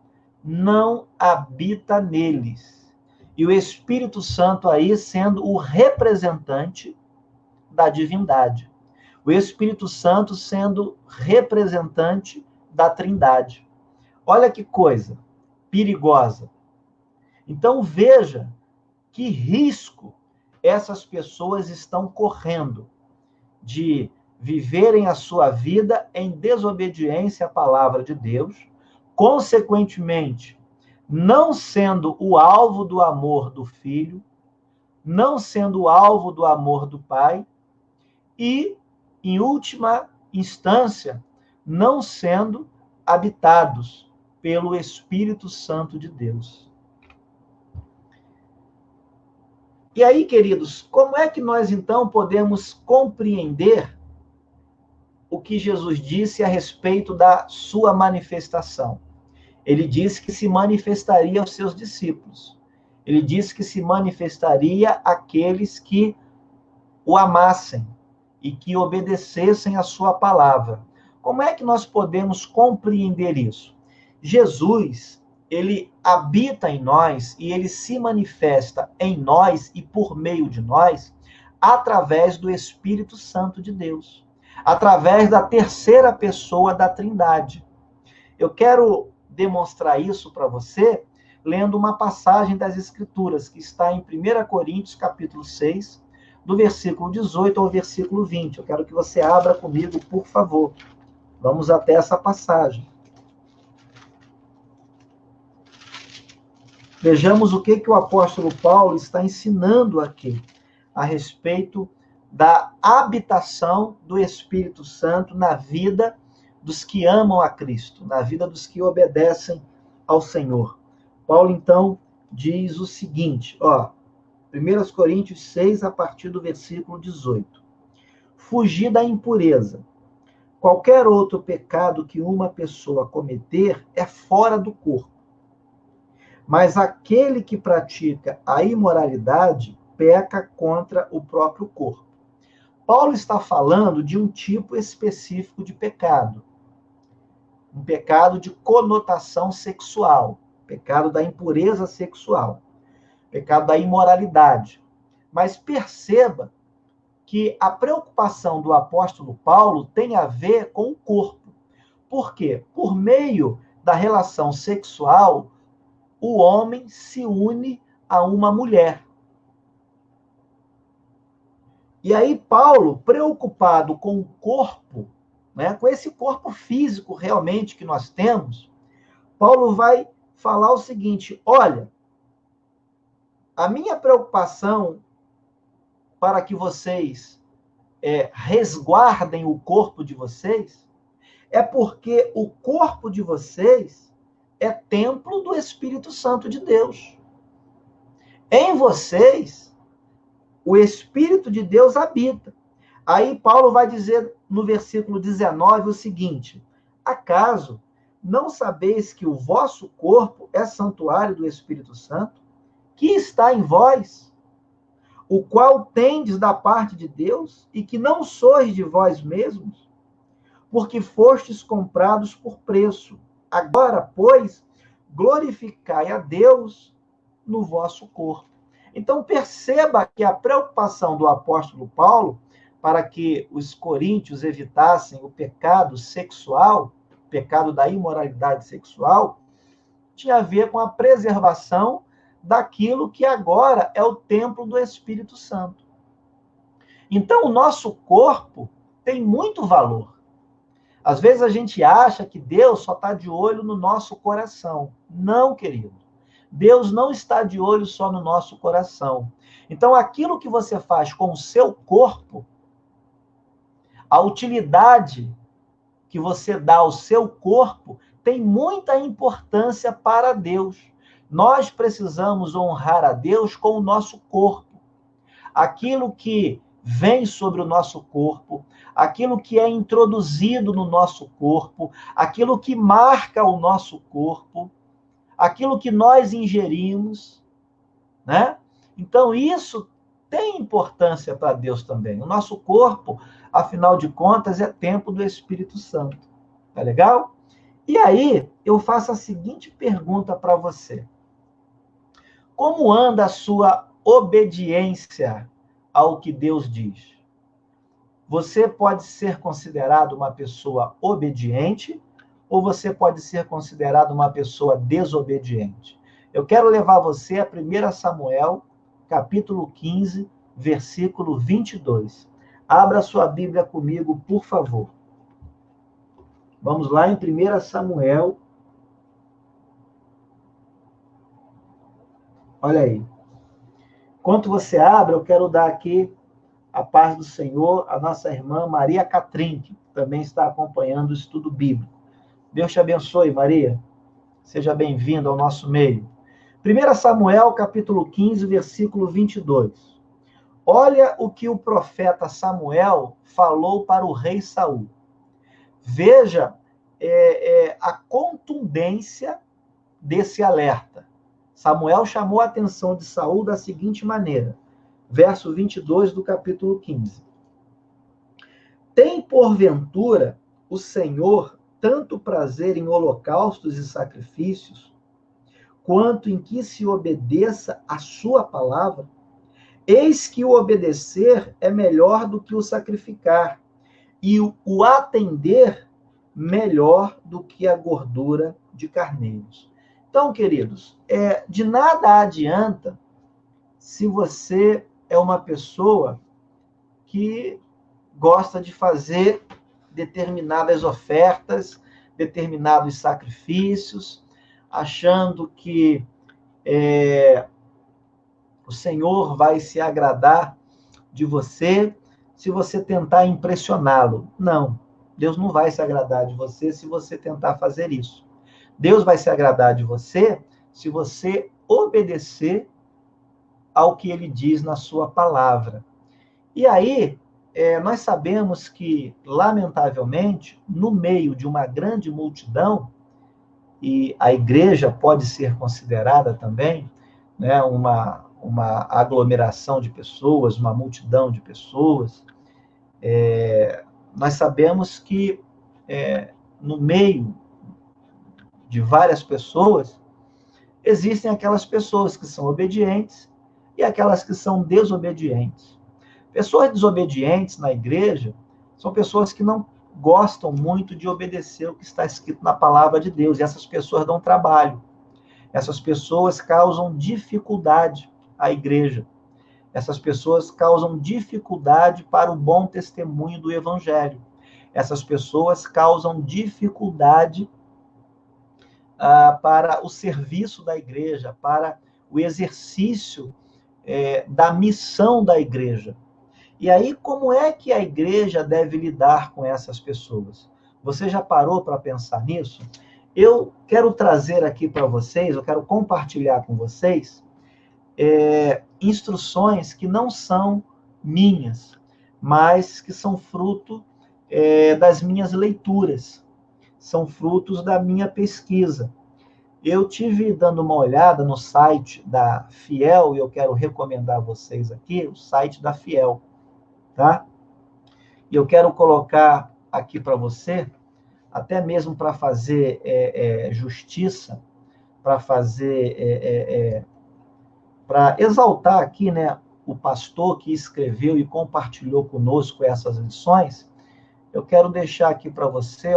não habita neles. E o Espírito Santo aí sendo o representante da divindade. O Espírito Santo sendo representante da Trindade. Olha que coisa perigosa. Então veja que risco essas pessoas estão correndo de viverem a sua vida em desobediência à palavra de Deus, consequentemente, não sendo o alvo do amor do Filho, não sendo o alvo do amor do Pai, e, em última instância, não sendo habitados pelo Espírito Santo de Deus. E aí, queridos, como é que nós então podemos compreender o que Jesus disse a respeito da sua manifestação? Ele disse que se manifestaria aos seus discípulos. Ele disse que se manifestaria àqueles que o amassem e que obedecessem a sua palavra. Como é que nós podemos compreender isso? Jesus, ele habita em nós e ele se manifesta em nós e por meio de nós através do Espírito Santo de Deus, através da terceira pessoa da Trindade. Eu quero demonstrar isso para você lendo uma passagem das Escrituras que está em 1 Coríntios, capítulo 6, do versículo 18 ao versículo 20. Eu quero que você abra comigo, por favor. Vamos até essa passagem. Vejamos o que o apóstolo Paulo está ensinando aqui a respeito da habitação do Espírito Santo na vida dos que amam a Cristo, na vida dos que obedecem ao Senhor. Paulo, então, diz o seguinte, 1 Coríntios 6, a partir do versículo 18. Fugir da impureza. Qualquer outro pecado que uma pessoa cometer é fora do corpo. Mas aquele que pratica a imoralidade peca contra o próprio corpo. Paulo está falando de um tipo específico de pecado. Um pecado de conotação sexual. Pecado da impureza sexual. Pecado da imoralidade. Mas perceba que a preocupação do apóstolo Paulo tem a ver com o corpo. Por quê? Por meio da relação sexual, o homem se une a uma mulher. E aí Paulo, preocupado com o corpo, né, com esse corpo físico realmente que nós temos, Paulo vai falar o seguinte, olha, a minha preocupação para que vocês resguardem o corpo de vocês é porque o corpo de vocês é templo do Espírito Santo de Deus. Em vocês, o Espírito de Deus habita. Aí Paulo vai dizer no versículo 19 o seguinte, acaso não sabeis que o vosso corpo é santuário do Espírito Santo, que está em vós, o qual tendes da parte de Deus, e que não sois de vós mesmos, porque fostes comprados por preço. Agora, pois, glorificai a Deus no vosso corpo. Então, perceba que a preocupação do apóstolo Paulo para que os coríntios evitassem o pecado sexual, o pecado da imoralidade sexual, tinha a ver com a preservação daquilo que agora é o templo do Espírito Santo. Então, o nosso corpo tem muito valor. Às vezes a gente acha que Deus só está de olho no nosso coração. Não, querido. Deus não está de olho só no nosso coração. Então, aquilo que você faz com o seu corpo, a utilidade que você dá ao seu corpo, tem muita importância para Deus. Nós precisamos honrar a Deus com o nosso corpo. Aquilo que vem sobre o nosso corpo, aquilo que é introduzido no nosso corpo, aquilo que marca o nosso corpo, aquilo que nós ingerimos, né? Então, isso tem importância para Deus também. O nosso corpo, afinal de contas, é templo do Espírito Santo. Tá legal? E aí, eu faço a seguinte pergunta para você. Como anda a sua obediência ao que Deus diz? Você pode ser considerado uma pessoa obediente ou você pode ser considerado uma pessoa desobediente? Eu quero levar você a 1 Samuel, capítulo 15, versículo 22. Abra sua Bíblia comigo, por favor. Vamos lá em 1 Samuel. Olha aí. Enquanto você abre, eu quero dar aqui a paz do Senhor à nossa irmã Maria Catrim, que também está acompanhando o estudo bíblico. Deus te abençoe, Maria. Seja bem-vindo ao nosso meio. 1 Samuel, capítulo 15, versículo 22. Olha o que o profeta Samuel falou para o rei Saul. Veja a contundência desse alerta. Samuel chamou a atenção de Saul da seguinte maneira. Verso 22 do capítulo 15. Tem, porventura, o Senhor tanto prazer em holocaustos e sacrifícios, quanto em que se obedeça a sua palavra? Eis que o obedecer é melhor do que o sacrificar, e o atender melhor do que a gordura de carneiros. Então, queridos, de nada adianta se você é uma pessoa que gosta de fazer determinadas ofertas, determinados sacrifícios, achando que o Senhor vai se agradar de você se você tentar impressioná-lo. Não, Deus não vai se agradar de você se você tentar fazer isso. Deus vai se agradar de você se você obedecer ao que ele diz na sua palavra. E aí, nós sabemos que, lamentavelmente, no meio de uma grande multidão, e a igreja pode ser considerada também, né, uma aglomeração de pessoas, uma multidão de pessoas, nós sabemos que no meio de várias pessoas, existem aquelas pessoas que são obedientes e aquelas que são desobedientes. Pessoas desobedientes na igreja são pessoas que não gostam muito de obedecer o que está escrito na palavra de Deus, e essas pessoas dão trabalho. Essas pessoas causam dificuldade à igreja. Essas pessoas causam dificuldade para o bom testemunho do evangelho. Essas pessoas causam dificuldade para o serviço da igreja, para o exercício da missão da igreja. E aí, como é que a igreja deve lidar com essas pessoas? Você já parou para pensar nisso? Eu quero trazer aqui para vocês, eu quero compartilhar com vocês instruções que não são minhas, mas que são fruto das minhas leituras, são frutos da minha pesquisa. Eu tive dando uma olhada no site da Fiel, e eu quero recomendar a vocês aqui o site da Fiel, tá? E eu quero colocar aqui para você, até mesmo para fazer justiça, para fazer, para exaltar aqui, né, o pastor que escreveu e compartilhou conosco essas lições. Eu quero deixar aqui para você,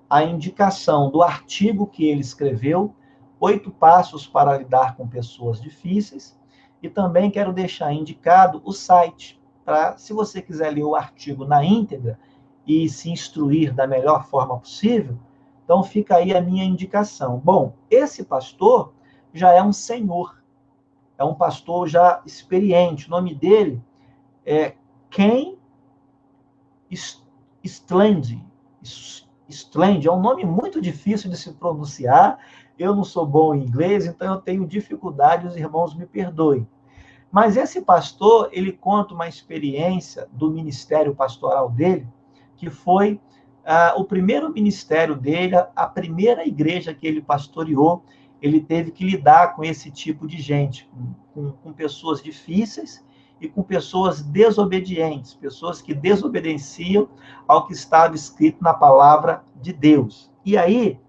a indicação do artigo que ele escreveu, 8 passos para lidar com pessoas difíceis, e também quero deixar indicado o site, para, se você quiser ler o artigo na íntegra, e se instruir da melhor forma possível, então fica aí a minha indicação. Bom, esse pastor já é um senhor, é um pastor já experiente. O nome dele é Ken Stlende. Stlende é um nome muito difícil de se pronunciar. Eu não sou bom em inglês, então eu tenho dificuldade, os irmãos me perdoem. Mas esse pastor, ele conta uma experiência do ministério pastoral dele, que foi o primeiro ministério dele, a primeira igreja que ele pastoreou. Ele teve que lidar com esse tipo de gente, com pessoas difíceis e com pessoas desobedientes, pessoas que desobedeciam ao que estava escrito na palavra de Deus. E aí,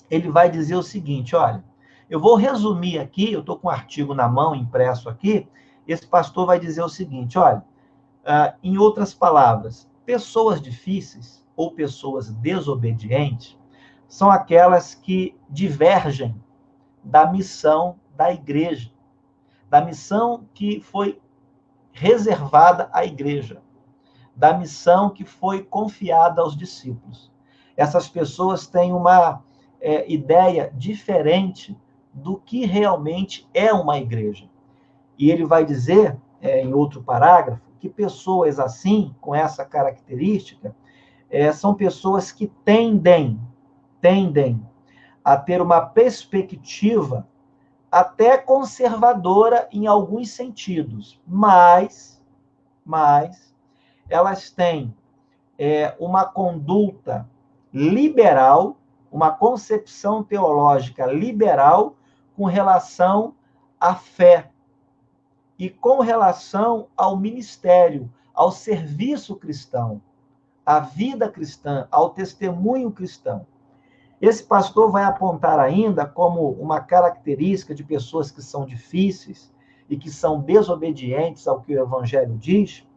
ele vai dizer o seguinte, olha, eu vou resumir aqui, eu estou com um artigo na mão, impresso aqui, esse pastor vai dizer o seguinte, olha, em outras palavras, pessoas difíceis ou pessoas desobedientes são aquelas que divergem da missão da igreja, da missão que foi reservada à igreja, da missão que foi confiada aos discípulos. Essas pessoas têm uma ideia diferente do que realmente é uma igreja. E ele vai dizer, em outro parágrafo, que pessoas assim, com essa característica, são pessoas que tendem a ter uma perspectiva até conservadora em alguns sentidos, mas elas têm uma conduta liberal, uma concepção teológica liberal com relação à fé e com relação ao ministério, ao serviço cristão, à vida cristã, ao testemunho cristão. Esse pastor vai apontar ainda como uma característica de pessoas que são difíceis e que são desobedientes ao que o Evangelho diz.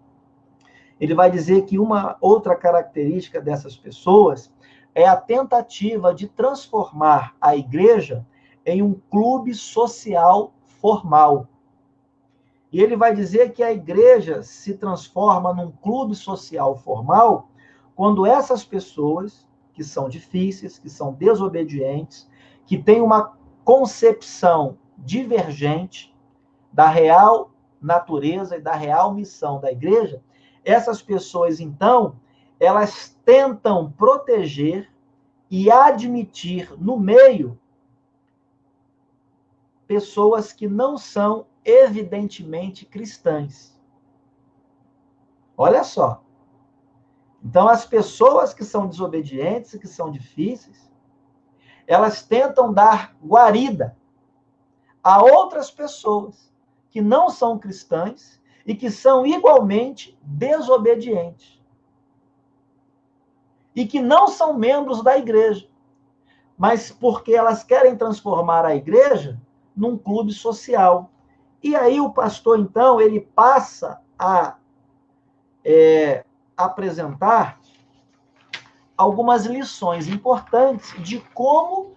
Ele vai dizer que uma outra característica dessas pessoas é a tentativa de transformar a igreja em um clube social formal. E ele vai dizer que a igreja se transforma num clube social formal quando essas pessoas que são difíceis, que são desobedientes, que têm uma concepção divergente da real natureza e da real missão da igreja, essas pessoas, então, elas tentam proteger e admitir no meio pessoas que não são evidentemente cristãs. Olha só. Então, as pessoas que são desobedientes e que são difíceis, elas tentam dar guarida a outras pessoas que não são cristãs e que são igualmente desobedientes. E que não são membros da igreja, mas porque elas querem transformar a igreja num clube social. E aí o pastor, então, ele passa a apresentar algumas lições importantes de como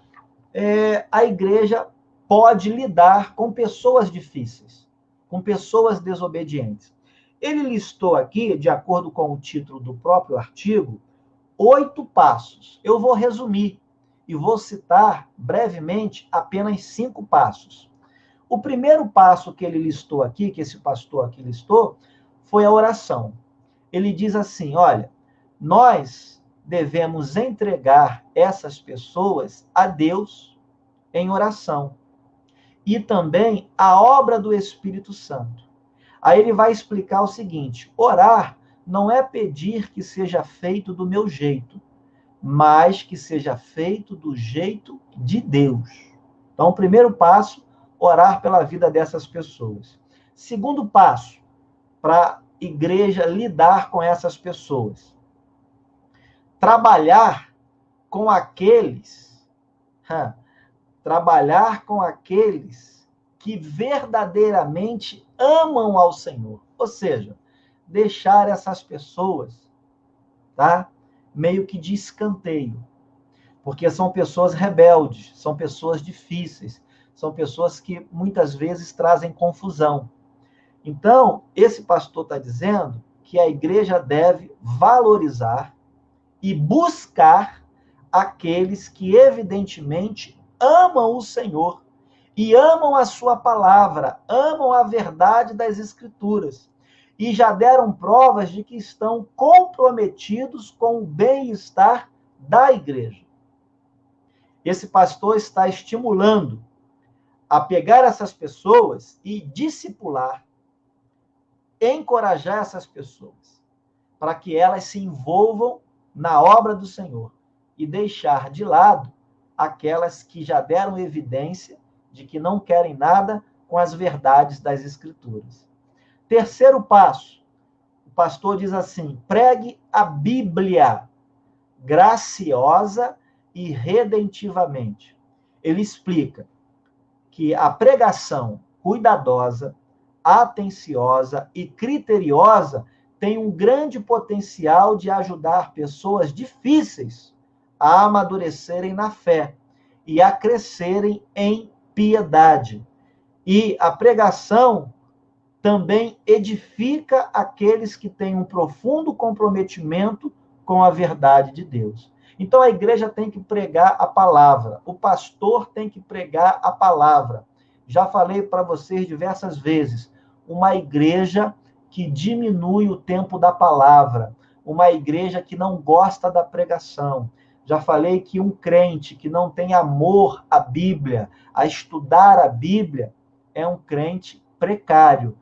a igreja pode lidar com pessoas difíceis, com pessoas desobedientes. Ele listou aqui, de acordo com o título do próprio artigo, 8 passos. Eu vou resumir e vou citar brevemente apenas 5 passos. O primeiro passo que ele listou aqui, que esse pastor aqui listou, foi a oração. Ele diz assim, olha, nós devemos entregar essas pessoas a Deus em oração e também a obra do Espírito Santo. Aí ele vai explicar o seguinte, orar não é pedir que seja feito do meu jeito, mas que seja feito do jeito de Deus. Então, o primeiro passo, orar pela vida dessas pessoas. Segundo passo, para a igreja lidar com essas pessoas. Trabalhar com aqueles que verdadeiramente amam ao Senhor. Ou seja, deixar essas pessoas, meio que de escanteio. Porque são pessoas rebeldes, são pessoas difíceis, são pessoas que muitas vezes trazem confusão. Então, esse pastor está dizendo que a igreja deve valorizar e buscar aqueles que evidentemente amam o Senhor e amam a sua palavra, amam a verdade das Escrituras e já deram provas de que estão comprometidos com o bem-estar da igreja. Esse pastor está estimulando a pegar essas pessoas e discipular, encorajar essas pessoas, para que elas se envolvam na obra do Senhor e deixar de lado aquelas que já deram evidência de que não querem nada com as verdades das Escrituras. Terceiro passo, o pastor diz assim: pregue a Bíblia graciosa e redentivamente. Ele explica que a pregação cuidadosa, atenciosa e criteriosa tem um grande potencial de ajudar pessoas difíceis a amadurecerem na fé e a crescerem em piedade. E a pregação também edifica aqueles que têm um profundo comprometimento com a verdade de Deus. Então a igreja tem que pregar a palavra, o pastor tem que pregar a palavra. Já falei para vocês diversas vezes, uma igreja que diminui o tempo da palavra, uma igreja que não gosta da pregação. Já falei que um crente que não tem amor à Bíblia, a estudar a Bíblia, é um crente precário.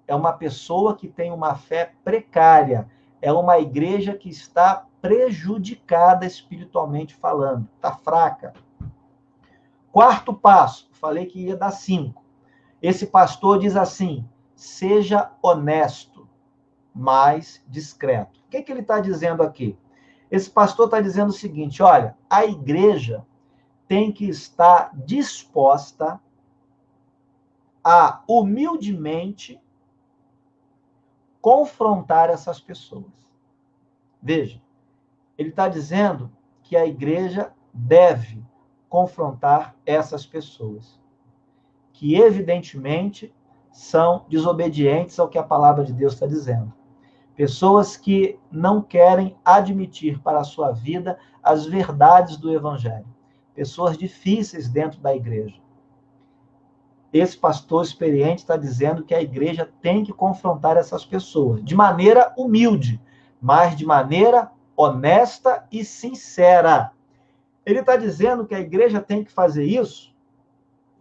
É uma pessoa que tem uma fé precária. É uma igreja que está prejudicada espiritualmente falando. Está fraca. Quarto passo. Falei que ia dar 5. Esse pastor diz assim: seja honesto, mas discreto. O que ele está dizendo aqui? Esse pastor está dizendo o seguinte: olha, a igreja tem que estar disposta a humildemente confrontar essas pessoas. Veja, ele está dizendo que a igreja deve confrontar essas pessoas, que evidentemente são desobedientes ao que a palavra de Deus está dizendo. Pessoas que não querem admitir para a sua vida as verdades do Evangelho. Pessoas difíceis dentro da igreja. Esse pastor experiente está dizendo que a igreja tem que confrontar essas pessoas de maneira humilde, mas de maneira honesta e sincera. Ele está dizendo que a igreja tem que fazer isso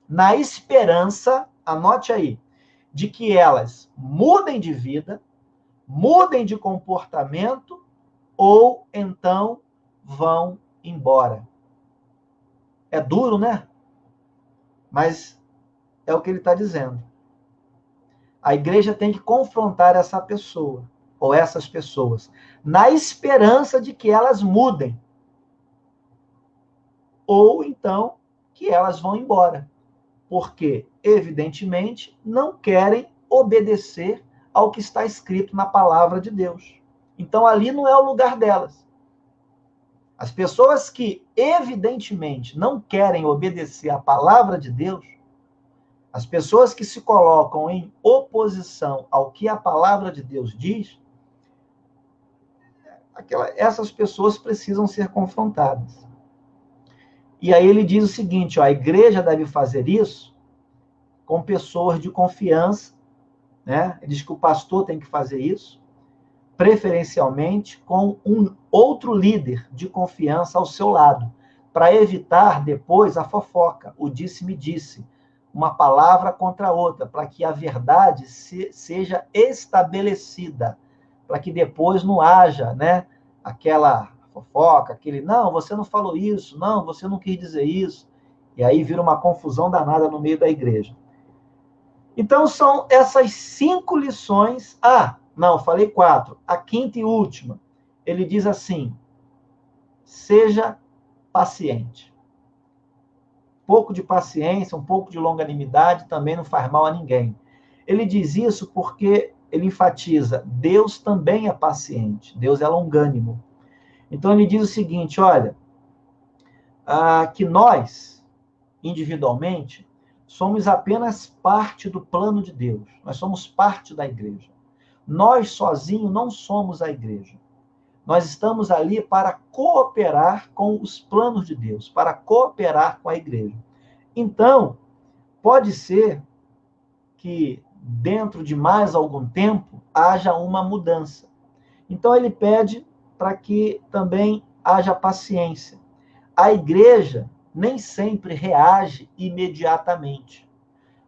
na esperança, anote aí, de que elas mudem de vida, mudem de comportamento ou então vão embora. É duro, né? Mas é o que ele está dizendo. A igreja tem que confrontar essa pessoa, ou essas pessoas, na esperança de que elas mudem. Ou então que elas vão embora. Porque, evidentemente, não querem obedecer ao que está escrito na palavra de Deus. Então, ali não é o lugar delas. As pessoas que, evidentemente, não querem obedecer à palavra de Deus, as pessoas que se colocam em oposição ao que a palavra de Deus diz, essas pessoas precisam ser confrontadas. E aí ele diz o seguinte, ó, a igreja deve fazer isso com pessoas de confiança, né? Ele diz que o pastor tem que fazer isso, preferencialmente com um outro líder de confiança ao seu lado, para evitar depois a fofoca, o disse-me-disse, uma palavra contra a outra, para que a verdade seja estabelecida, para que depois não haja, né, aquela fofoca, aquele, não, você não falou isso, não, você não quis dizer isso, e aí vira uma confusão danada no meio da igreja. Então, são essas 5 lições. Não, falei 4. A quinta e última, ele diz assim, seja paciente. Um pouco de paciência, um pouco de longanimidade também não faz mal a ninguém. Ele diz isso porque ele enfatiza, Deus também é paciente, Deus é longânimo. Então ele diz o seguinte, olha, que nós, individualmente, somos apenas parte do plano de Deus. Nós somos parte da igreja. Nós sozinhos não somos a igreja. Nós estamos ali para cooperar com os planos de Deus, para cooperar com a igreja. Então, pode ser que dentro de mais algum tempo haja uma mudança. Então, ele pede para que também haja paciência. A igreja nem sempre reage imediatamente.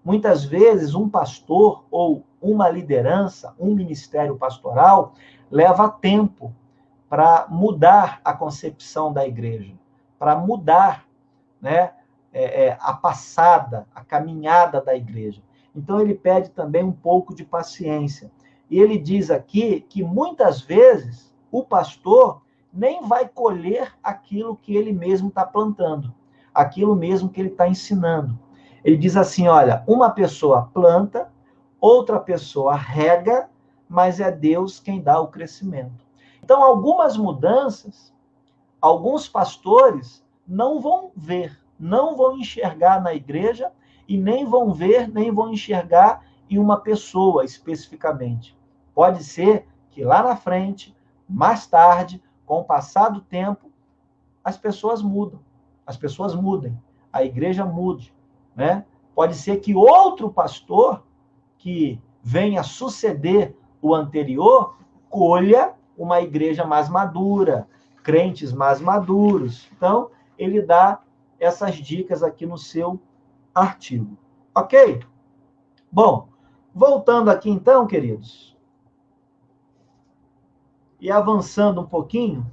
Muitas vezes, um pastor ou uma liderança, um ministério pastoral, leva tempo para mudar a concepção da igreja, para mudar, né, a passada, a caminhada da igreja. Então, ele pede também um pouco de paciência. E ele diz aqui que, muitas vezes, o pastor nem vai colher aquilo que ele mesmo está plantando, aquilo mesmo que ele está ensinando. Ele diz assim, olha, uma pessoa planta, outra pessoa rega, mas é Deus quem dá o crescimento. Então, algumas mudanças, alguns pastores não vão ver, não vão enxergar na igreja e nem vão ver, nem vão enxergar em uma pessoa especificamente. Pode ser que lá na frente, mais tarde, com o passar do tempo, as pessoas mudam, as pessoas mudem, a igreja mude, né? Pode ser que outro pastor que venha suceder o anterior colha uma igreja mais madura, crentes mais maduros. Então, ele dá essas dicas aqui no seu artigo. Ok? Bom, voltando aqui então, queridos, e avançando um pouquinho,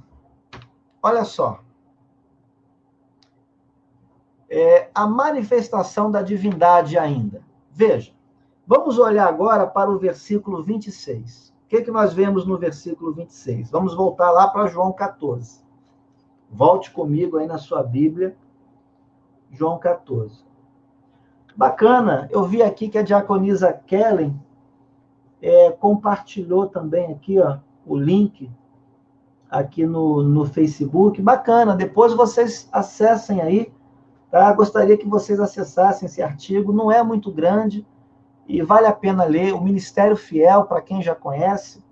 olha só. A manifestação da divindade ainda. Veja, vamos olhar agora para o versículo 26. O que nós vemos no versículo 26? Vamos voltar lá para João 14. Volte comigo aí na sua Bíblia, João 14. Bacana, eu vi aqui que a diaconisa Kellen compartilhou também aqui, ó, o link aqui no Facebook. Bacana, depois vocês acessem aí, tá? Gostaria que vocês acessassem esse artigo, não é muito grande e vale a pena ler. O Ministério Fiel, para quem já conhece,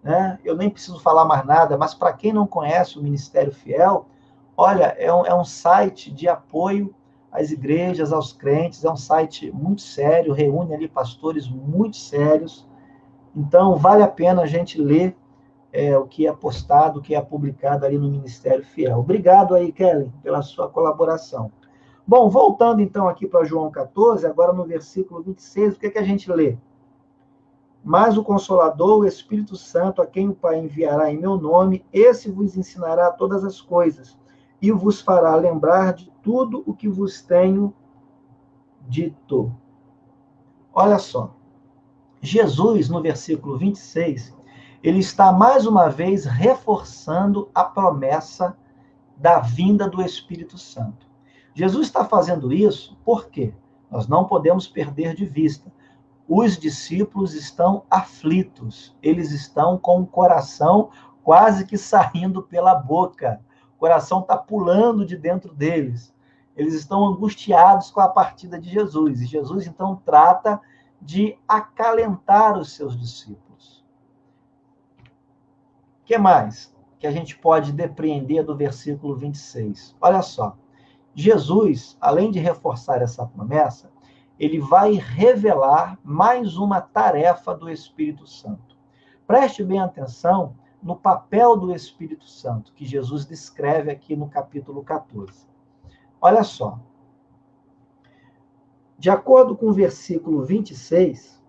né? Eu nem preciso falar mais nada, mas para quem não conhece o Ministério Fiel, olha, é um site de apoio às igrejas, aos crentes, é um site muito sério, reúne ali pastores muito sérios, então vale a pena a gente ler o que é postado, o que é publicado ali no Ministério Fiel. Obrigado aí, Kelly, pela sua colaboração. Bom, voltando então aqui para João 14, agora no versículo 26, o que a gente lê? Mas o Consolador, o Espírito Santo, a quem o Pai enviará em meu nome, esse vos ensinará todas as coisas e vos fará lembrar de tudo o que vos tenho dito. Olha só, Jesus, no versículo 26, ele está mais uma vez reforçando a promessa da vinda do Espírito Santo. Jesus está fazendo isso por quê? Nós não podemos perder de vista. Os discípulos estão aflitos, eles estão com o coração quase que saindo pela boca. O coração está pulando de dentro deles. Eles estão angustiados com a partida de Jesus. E Jesus, então, trata de acalentar os seus discípulos. O que mais que a gente pode depreender do versículo 26? Olha só. Jesus, além de reforçar essa promessa, ele vai revelar mais uma tarefa do Espírito Santo. Preste bem atenção no papel do Espírito Santo, que Jesus descreve aqui no capítulo 14. Olha só. De acordo com o versículo 26,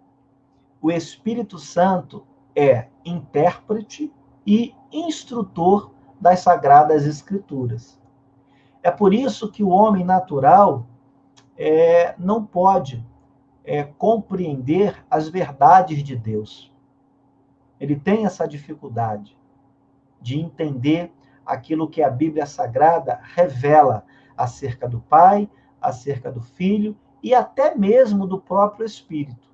o Espírito Santo é intérprete e instrutor das Sagradas Escrituras. É por isso que o homem natural não pode compreender as verdades de Deus. Ele tem essa dificuldade de entender aquilo que a Bíblia Sagrada revela acerca do Pai, acerca do Filho e até mesmo do próprio Espírito.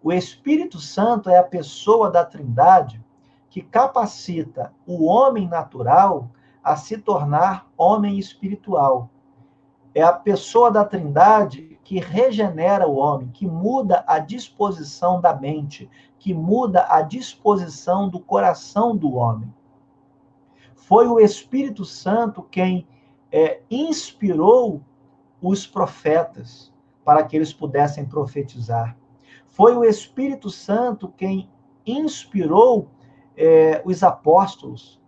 O Espírito Santo é a pessoa da Trindade que capacita o homem natural a se tornar homem espiritual. É a pessoa da Trindade que regenera o homem, que muda a disposição da mente, que muda a disposição do coração do homem. Foi o Espírito Santo quem inspirou os profetas para que eles pudessem profetizar. Foi o Espírito Santo quem inspirou os apóstolos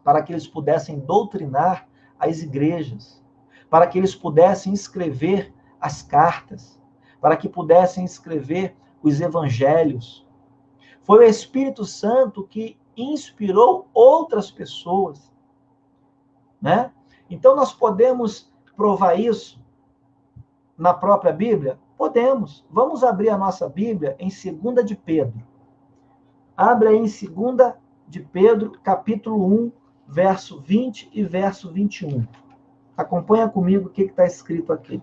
para que eles pudessem doutrinar as igrejas, para que eles pudessem escrever as cartas, para que pudessem escrever os evangelhos. Foi o Espírito Santo que inspirou outras pessoas, né? Então, nós podemos provar isso na própria Bíblia? Podemos. Vamos abrir a nossa Bíblia em 2 de Pedro. Abre aí em 2 de Pedro, capítulo 1, verso 20 e verso 21. Acompanha comigo o que está escrito aqui.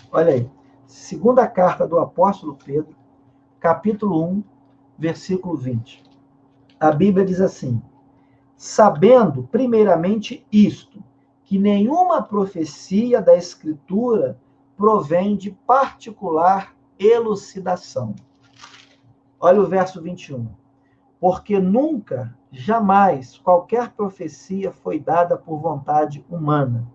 Olha aí. Segunda carta do apóstolo Pedro, capítulo 1, versículo 20. A Bíblia diz assim: sabendo, primeiramente, isto, que nenhuma profecia da Escritura provém de particular elucidação. Olha o verso 21. Porque nunca, jamais, qualquer profecia foi dada por vontade humana.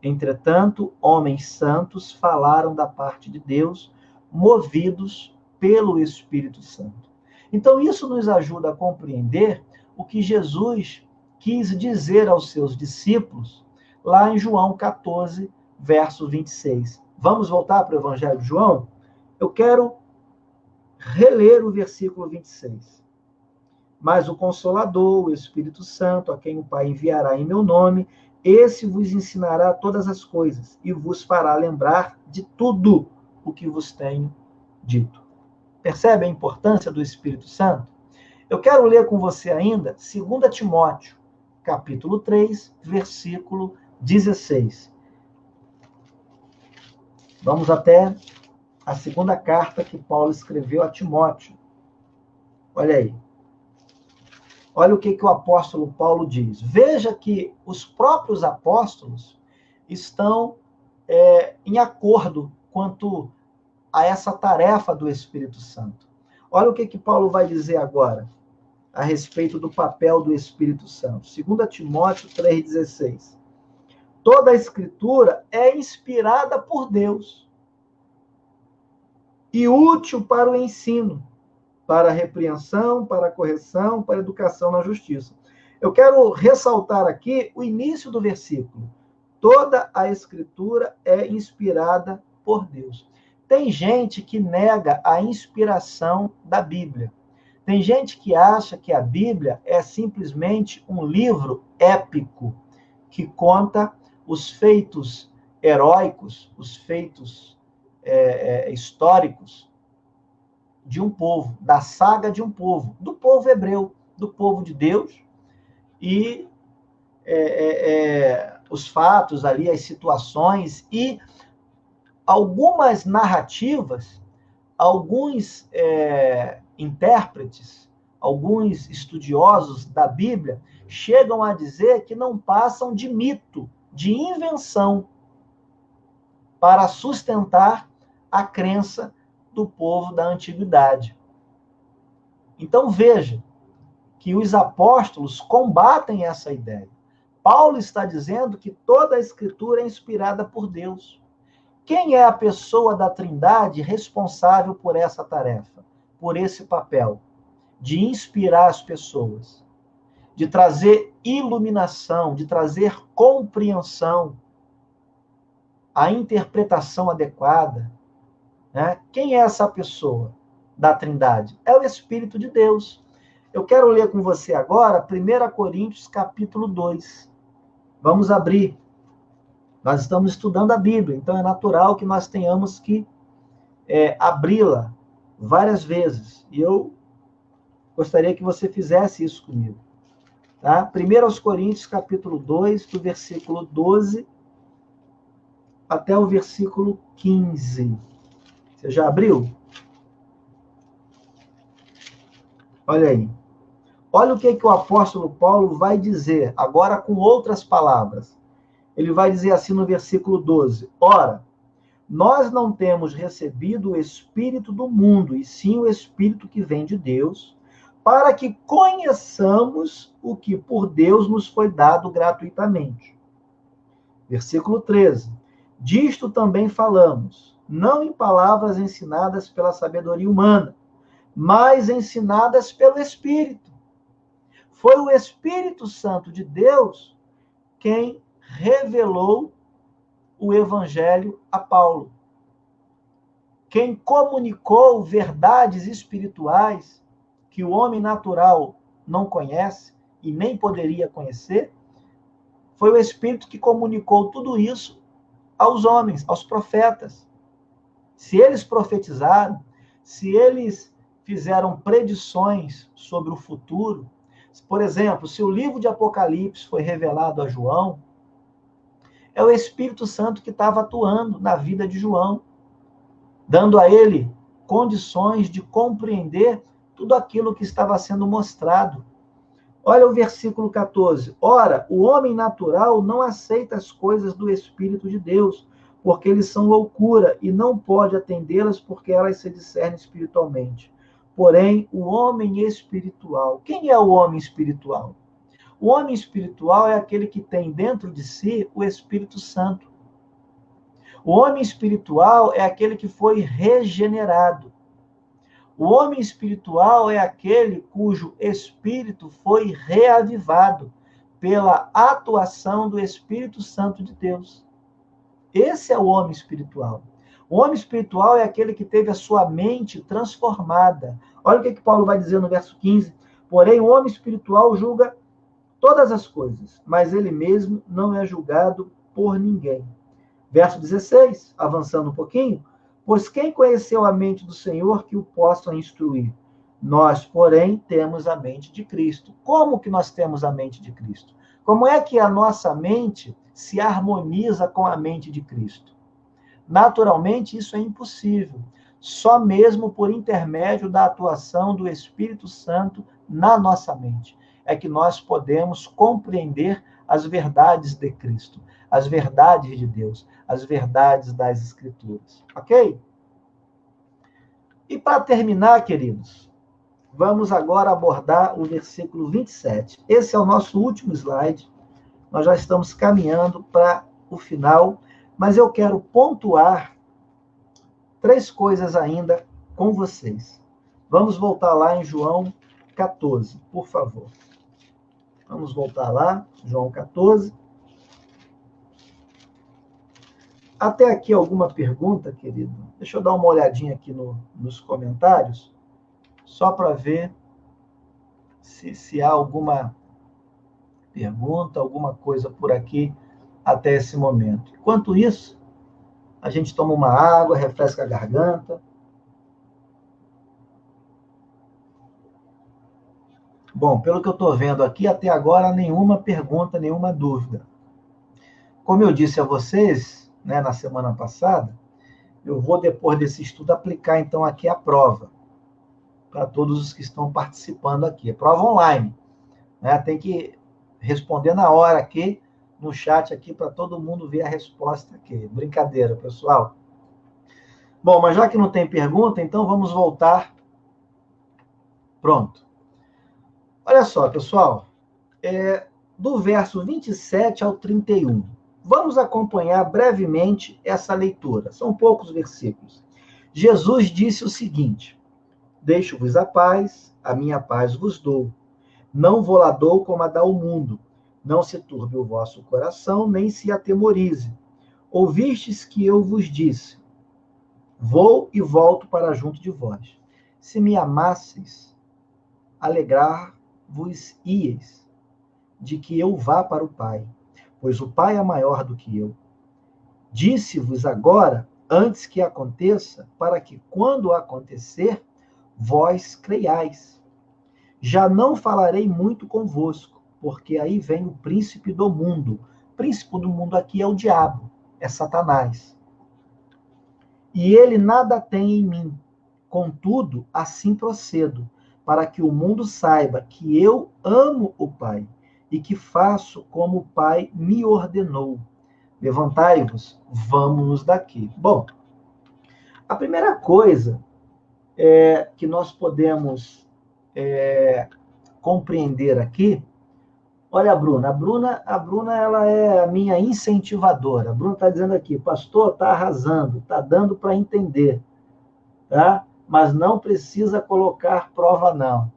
Entretanto, homens santos falaram da parte de Deus, movidos pelo Espírito Santo. Então, isso nos ajuda a compreender o que Jesus quis dizer aos seus discípulos, lá em João 14, verso 26. Vamos voltar para o Evangelho de João? Eu quero reler o versículo 26. Mas o Consolador, o Espírito Santo, a quem o Pai enviará em meu nome, esse vos ensinará todas as coisas e vos fará lembrar de tudo o que vos tenho dito. Percebe a importância do Espírito Santo? Eu quero ler com você ainda 2 Timóteo, capítulo 3, versículo 16. Vamos até a segunda carta que Paulo escreveu a Timóteo. Olha aí. Olha o que o apóstolo Paulo diz. Veja que os próprios apóstolos estão em acordo quanto a essa tarefa do Espírito Santo. Olha o que Paulo vai dizer agora a respeito do papel do Espírito Santo. 2 Timóteo 3,16. Toda a Escritura é inspirada por Deus e útil para o ensino, para a repreensão, para a correção, para a educação na justiça. Eu quero ressaltar aqui o início do versículo. Toda a Escritura é inspirada por Deus. Tem gente que nega a inspiração da Bíblia. Tem gente que acha que a Bíblia é simplesmente um livro épico, que conta os feitos heróicos, os feitos históricos de um povo, da saga de um povo, do povo hebreu, do povo de Deus, e os fatos ali, as situações, e algumas narrativas, alguns intérpretes, alguns estudiosos da Bíblia, chegam a dizer que não passam de mito, de invenção, para sustentar a crença do povo da antiguidade. Então veja que os apóstolos combatem essa ideia. Paulo está dizendo que toda a Escritura é inspirada por Deus. Quem é a pessoa da Trindade responsável por essa tarefa, por esse papel, de inspirar as pessoas, de trazer iluminação, de trazer compreensão, a interpretação adequada, né? Quem é essa pessoa da Trindade? É o Espírito de Deus. Eu quero ler com você agora 1 Coríntios, capítulo 2. Vamos abrir. Nós estamos estudando a Bíblia, então é natural que nós tenhamos que abri-la várias vezes. E eu gostaria que você fizesse isso comigo. Tá? 1 Coríntios, capítulo 2, do versículo 12 até o versículo 15. Você já abriu? Olha aí. Olha o que o apóstolo Paulo vai dizer, agora com outras palavras. Ele vai dizer assim no versículo 12. Ora, nós não temos recebido o Espírito do mundo, e sim o Espírito que vem de Deus, para que conheçamos o que por Deus nos foi dado gratuitamente. Versículo 13. Disto também falamos, não em palavras ensinadas pela sabedoria humana, mas ensinadas pelo Espírito. Foi o Espírito Santo de Deus quem revelou o Evangelho a Paulo. Quem comunicou verdades espirituais que o homem natural não conhece e nem poderia conhecer, foi o Espírito que comunicou tudo isso aos homens, aos profetas. Se eles profetizaram, se eles fizeram predições sobre o futuro, por exemplo, se o livro de Apocalipse foi revelado a João, é o Espírito Santo que estava atuando na vida de João, dando a ele condições de compreender tudo aquilo que estava sendo mostrado. Olha o versículo 14. Ora, o homem natural não aceita as coisas do Espírito de Deus, porque eles são loucura, e não pode atendê-las porque elas se discernem espiritualmente. Porém, o homem espiritual. Quem é o homem espiritual? O homem espiritual é aquele que tem dentro de si o Espírito Santo. O homem espiritual é aquele que foi regenerado. O homem espiritual é aquele cujo espírito foi reavivado pela atuação do Espírito Santo de Deus. Esse é o homem espiritual. O homem espiritual é aquele que teve a sua mente transformada. Olha o que Paulo vai dizer no verso 15. Porém, o homem espiritual julga todas as coisas, mas ele mesmo não é julgado por ninguém. Verso 16, avançando um pouquinho. Pois quem conheceu a mente do Senhor que o possa instruir? Nós, porém, temos a mente de Cristo. Como que nós temos a mente de Cristo? Como é que a nossa mente se harmoniza com a mente de Cristo? Naturalmente, isso é impossível. Só mesmo por intermédio da atuação do Espírito Santo na nossa mente é que nós podemos compreender as verdades de Cristo, as verdades de Deus, as verdades das Escrituras. Ok? E para terminar, queridos, vamos agora abordar o versículo 27. Esse é o nosso último slide. Nós já estamos caminhando para o final, mas eu quero pontuar 3 coisas ainda com vocês. Vamos voltar lá em João 14, por favor. Vamos voltar lá, João 14. Até aqui alguma pergunta, querido? Deixa eu dar uma olhadinha aqui nos comentários, só para ver se há alguma pergunta, alguma coisa por aqui até esse momento. Enquanto isso, a gente toma uma água, refresca a garganta. Bom, pelo que eu estou vendo aqui, até agora, nenhuma pergunta, nenhuma dúvida. Como eu disse a vocês, né, na semana passada, eu vou, depois desse estudo, aplicar, então, aqui a prova, para todos os que estão participando aqui. É prova online, né? Tem que responder na hora aqui, no chat aqui, para todo mundo ver a resposta aqui. Brincadeira, pessoal. Bom, mas já que não tem pergunta, então vamos voltar. Pronto. Olha só, pessoal, do verso 27 ao 31. Vamos acompanhar brevemente essa leitura. São poucos versículos. Jesus disse o seguinte: deixo-vos a paz, a minha paz vos dou. Não vou lá dou como a dá o mundo. Não se turbe o vosso coração, nem se atemorize. Ouvistes que eu vos disse: vou e volto para junto de vós. Se me amasseis, alegrar-vos ieis de que eu vá para o Pai, pois o Pai é maior do que eu. Disse-vos agora, antes que aconteça, para que, quando acontecer, vós creiais. Já não falarei muito convosco, porque aí vem o príncipe do mundo. O príncipe do mundo aqui é o diabo, é Satanás. E ele nada tem em mim. Contudo, assim procedo, para que o mundo saiba que eu amo o Pai e que faço como o Pai me ordenou. Levantai-vos, vamos daqui. Bom, a primeira coisa que nós podemos compreender aqui. Olha a Bruna. A Bruna ela é a minha incentivadora. A Bruna está dizendo aqui, pastor, está arrasando, está dando para entender, tá? Mas não precisa colocar prova, não.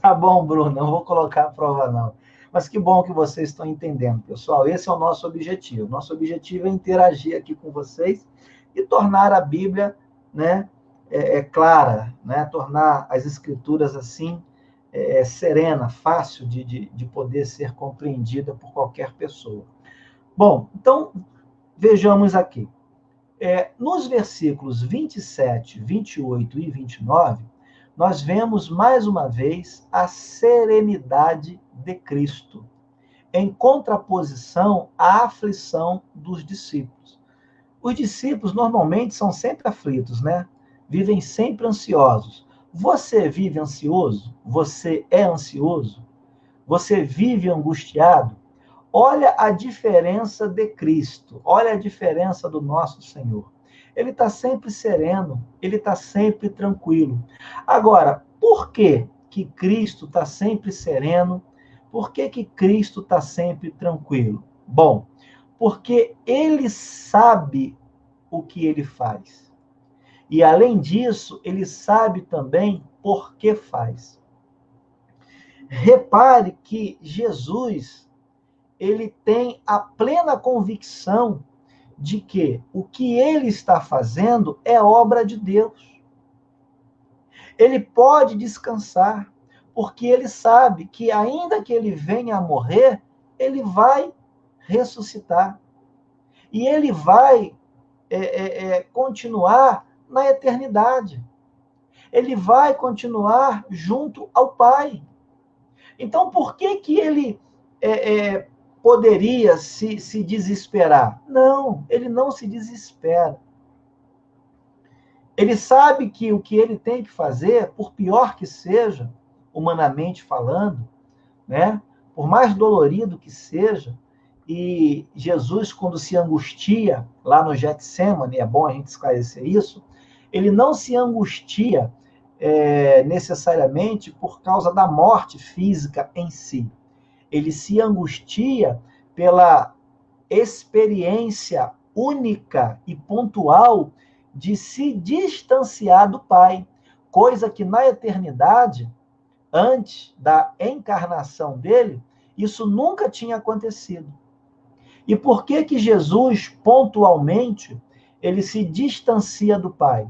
Tá bom, Bruna, não vou colocar prova, não. Mas que bom que vocês estão entendendo, pessoal. Esse é o nosso objetivo. Nosso objetivo é interagir aqui com vocês e tornar a Bíblia, né, clara, né? Tornar as Escrituras assim, serena, fácil de poder ser compreendida por qualquer pessoa. Bom, então, vejamos aqui. Nos versículos 27, 28 e 29, nós vemos mais uma vez a serenidade de Cristo, em contraposição à aflição dos discípulos. Os discípulos normalmente são sempre aflitos, né? Vivem sempre ansiosos. Você vive ansioso? Você é ansioso? Você vive angustiado? Olha a diferença de Cristo, olha a diferença do nosso Senhor. Ele está sempre sereno, ele está sempre tranquilo. Agora, por que que Cristo está sempre sereno? Por que que Cristo está sempre tranquilo? Bom, porque ele sabe o que ele faz. E, além disso, ele sabe também por que faz. Repare que Jesus, ele tem a plena convicção de que o que ele está fazendo é obra de Deus. Ele pode descansar, porque ele sabe que, ainda que ele venha a morrer, ele vai ressuscitar. E ele vai continuar na eternidade. Ele vai continuar junto ao Pai. Então, por que que ele poderia se desesperar? Não, ele não se desespera. Ele sabe que o que ele tem que fazer, por pior que seja, humanamente falando, né? Por mais dolorido que seja, e Jesus, quando se angustia lá no Getsêmani, é bom a gente esclarecer isso, ele não se angustia necessariamente por causa da morte física em si. Ele se angustia pela experiência única e pontual de se distanciar do Pai, coisa que na eternidade, antes da encarnação dele, isso nunca tinha acontecido. E por que que Jesus, pontualmente, ele se distancia do Pai?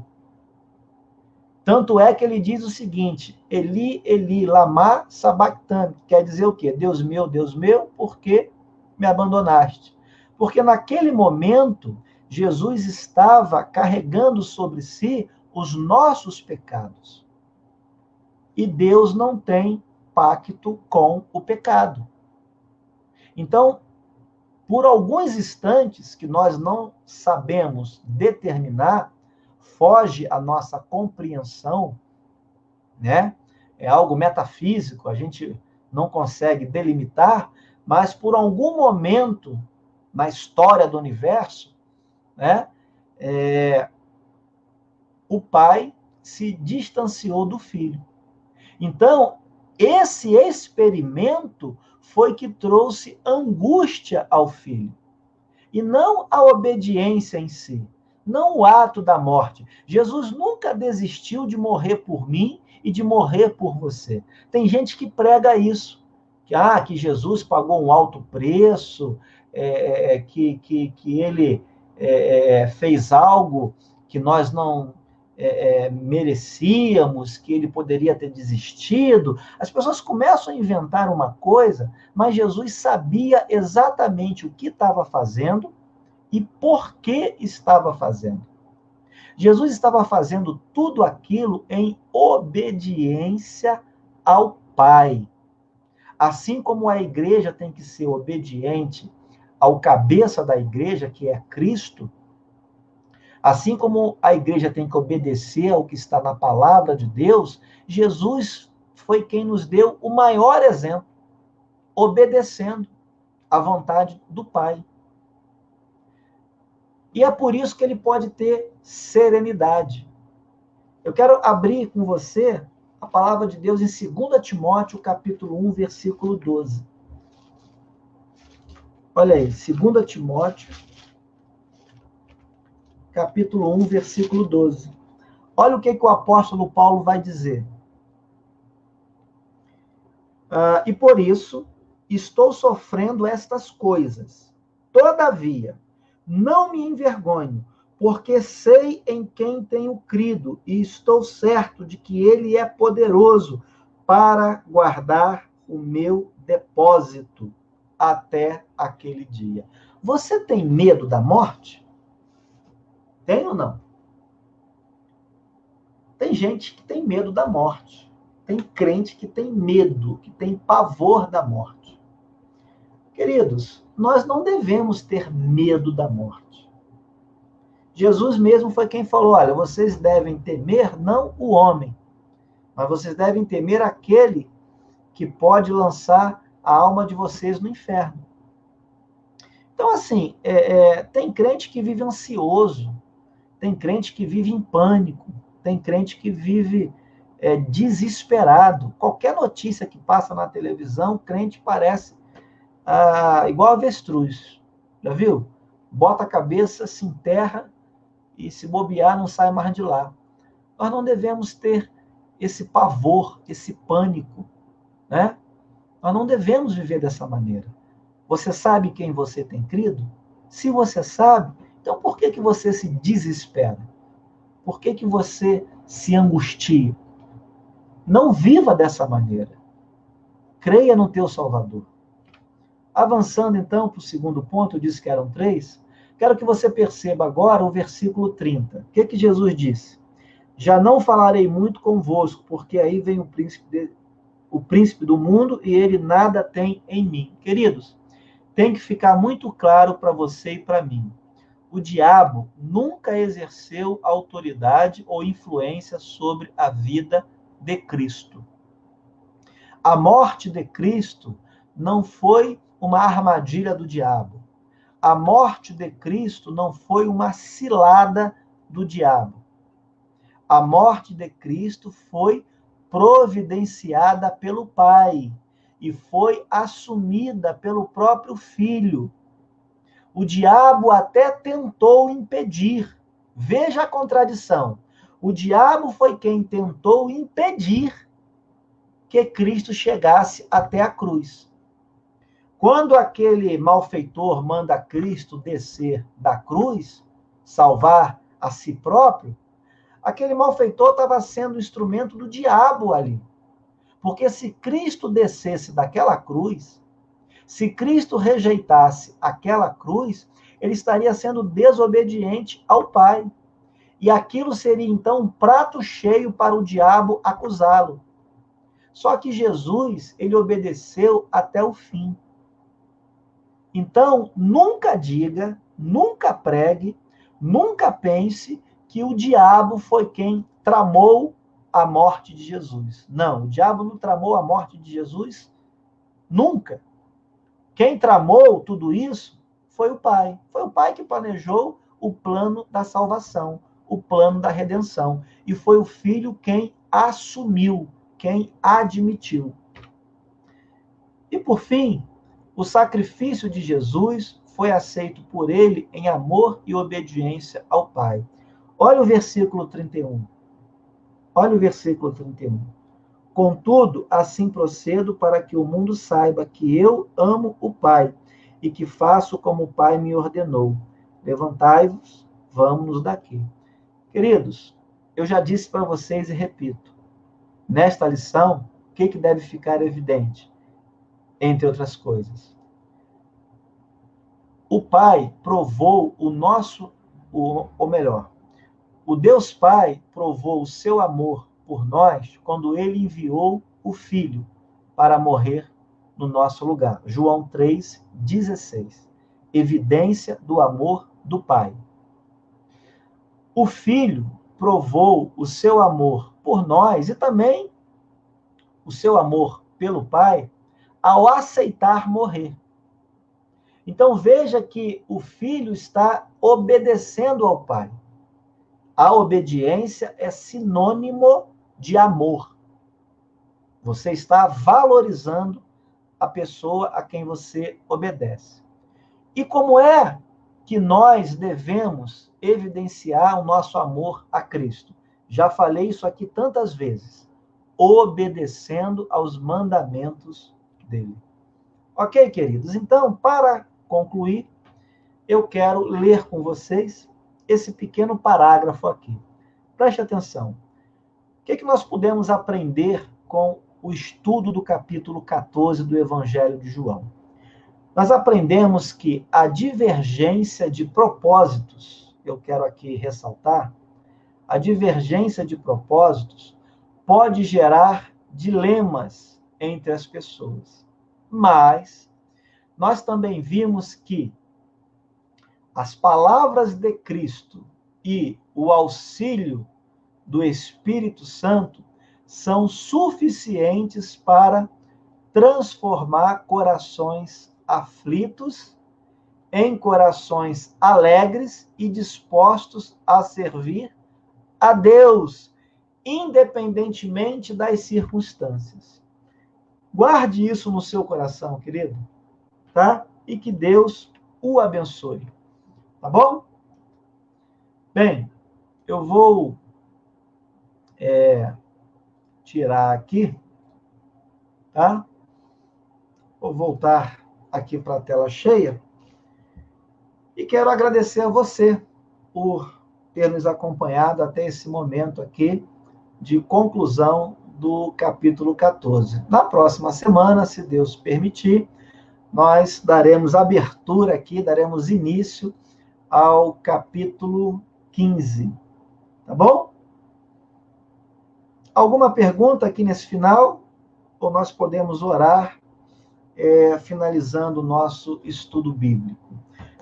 Tanto é que ele diz o seguinte, Eli, Eli, lama sabachthani, quer dizer o quê? Deus meu, por que me abandonaste? Porque naquele momento, Jesus estava carregando sobre si os nossos pecados. E Deus não tem pacto com o pecado. Então, por alguns instantes que nós não sabemos determinar, foge à nossa compreensão, né? É algo metafísico, a gente não consegue delimitar, mas por algum momento na história do universo, né? O Pai se distanciou do Filho. Então, esse experimento foi que trouxe angústia ao Filho, e não a obediência em si, não o ato da morte. Jesus nunca desistiu de morrer por mim e de morrer por você. Tem gente que prega isso, que Jesus pagou um alto preço, que ele fez algo que nós não merecíamos, que ele poderia ter desistido. As pessoas começam a inventar uma coisa, mas Jesus sabia exatamente o que estava fazendo e por que estava fazendo. Jesus estava fazendo tudo aquilo em obediência ao Pai. Assim como a igreja tem que ser obediente ao cabeça da igreja, que é Cristo, assim como a igreja tem que obedecer ao que está na palavra de Deus, Jesus foi quem nos deu o maior exemplo, obedecendo à vontade do Pai. E é por isso que ele pode ter serenidade. Eu quero abrir com você a palavra de Deus em 2 Timóteo, capítulo 1, versículo 12. Olha aí, 2 Timóteo, capítulo 1, versículo 12. Olha o que o apóstolo Paulo vai dizer. E por isso, estou sofrendo estas coisas. Todavia, não me envergonho, porque sei em quem tenho crido e estou certo de que ele é poderoso para guardar o meu depósito até aquele dia. Você tem medo da morte? Tem ou não? Tem gente que tem medo da morte. Tem crente que tem medo, que tem pavor da morte. Queridos, nós não devemos ter medo da morte. Jesus mesmo foi quem falou, olha, vocês devem temer não o homem, mas vocês devem temer aquele que pode lançar a alma de vocês no inferno. Então, assim, tem crente que vive ansioso, tem crente que vive em pânico, tem crente que vive desesperado. Qualquer notícia que passa na televisão, o crente parece igual avestruz. Já viu? Bota a cabeça, se enterra e se bobear não sai mais de lá. Nós não devemos ter esse pavor, esse pânico, né? Nós não devemos viver dessa maneira. Você sabe quem você tem crido? Se você sabe, então por que você se desespera? Por que você se angustia? Não viva dessa maneira. Creia no teu Salvador. Avançando então para o segundo ponto, eu disse que eram 3. Quero que você perceba agora o versículo 30. O que Jesus disse? Já não falarei muito convosco, porque aí vem o príncipe do mundo e ele nada tem em mim. Queridos, tem que ficar muito claro para você e para mim. O diabo nunca exerceu autoridade ou influência sobre a vida de Cristo. A morte de Cristo não foi uma armadilha do diabo. A morte de Cristo não foi uma cilada do diabo. A morte de Cristo foi providenciada pelo Pai e foi assumida pelo próprio Filho. O diabo até tentou impedir. Veja a contradição. O diabo foi quem tentou impedir que Cristo chegasse até a cruz. Quando aquele malfeitor manda Cristo descer da cruz, salvar a si próprio, aquele malfeitor estava sendo instrumento do diabo ali. Porque se Cristo descesse daquela cruz, se Cristo rejeitasse aquela cruz, ele estaria sendo desobediente ao Pai. E aquilo seria, então, um prato cheio para o diabo acusá-lo. Só que Jesus, ele obedeceu até o fim. Então, nunca diga, nunca pregue, nunca pense que o diabo foi quem tramou a morte de Jesus. Não, o diabo não tramou a morte de Jesus nunca. Quem tramou tudo isso foi o Pai. Foi o Pai que planejou o plano da salvação, o plano da redenção. E foi o Filho quem assumiu, quem admitiu. E por fim, o sacrifício de Jesus foi aceito por ele em amor e obediência ao Pai. Olha o versículo 31. Olha o versículo 31. Contudo, assim procedo para que o mundo saiba que eu amo o Pai e que faço como o Pai me ordenou. Levantai-vos, vamos daqui. Queridos, eu já disse para vocês e repito, nesta lição, o que deve ficar evidente? Entre outras coisas. O Pai provou o Deus Pai provou o seu amor por nós quando ele enviou o Filho para morrer no nosso lugar. João 3,16. Evidência do amor do Pai. O Filho provou o seu amor por nós e também o seu amor pelo Pai ao aceitar morrer. Então veja que o Filho está obedecendo ao Pai. A obediência é sinônimo de amor. Você está valorizando a pessoa a quem você obedece. E como é que nós devemos evidenciar o nosso amor a Cristo? Já falei isso aqui tantas vezes. Obedecendo aos mandamentos dele. Ok, queridos? Então, para concluir, eu quero ler com vocês esse pequeno parágrafo aqui. Preste atenção. O que nós podemos aprender com o estudo do capítulo 14 do Evangelho de João? Nós aprendemos que a divergência de propósitos, eu quero aqui ressaltar, a divergência de propósitos pode gerar dilemas entre as pessoas. Mas nós também vimos que as palavras de Cristo e o auxílio do Espírito Santo são suficientes para transformar corações aflitos em corações alegres e dispostos a servir a Deus, independentemente das circunstâncias. Guarde isso no seu coração, querido, tá? E que Deus o abençoe, tá bom? Bem, eu vou tirar aqui, tá? Vou voltar aqui para a tela cheia e quero agradecer a você por ter nos acompanhado até esse momento aqui de conclusão do capítulo 14. Na próxima semana, se Deus permitir, nós daremos abertura aqui, daremos início ao capítulo 15. Tá bom? Alguma pergunta aqui nesse final? Ou nós podemos orar, finalizando o nosso estudo bíblico?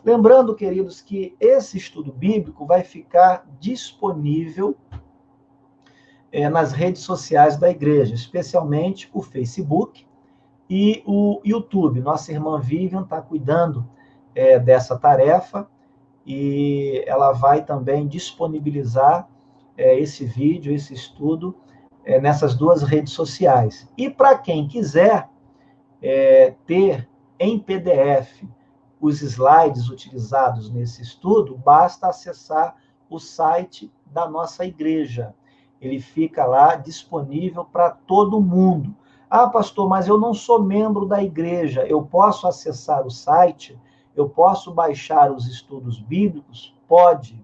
Lembrando, queridos, que esse estudo bíblico vai ficar disponível nas redes sociais da igreja, especialmente o Facebook e o YouTube. Nossa irmã Vivian está cuidando dessa tarefa e ela vai também disponibilizar esse vídeo, esse estudo, nessas duas redes sociais. E para quem quiser ter em PDF os slides utilizados nesse estudo, basta acessar o site da nossa igreja. Ele fica lá disponível para todo mundo. Ah, pastor, mas eu não sou membro da igreja. Eu posso acessar o site? Eu posso baixar os estudos bíblicos? Pode.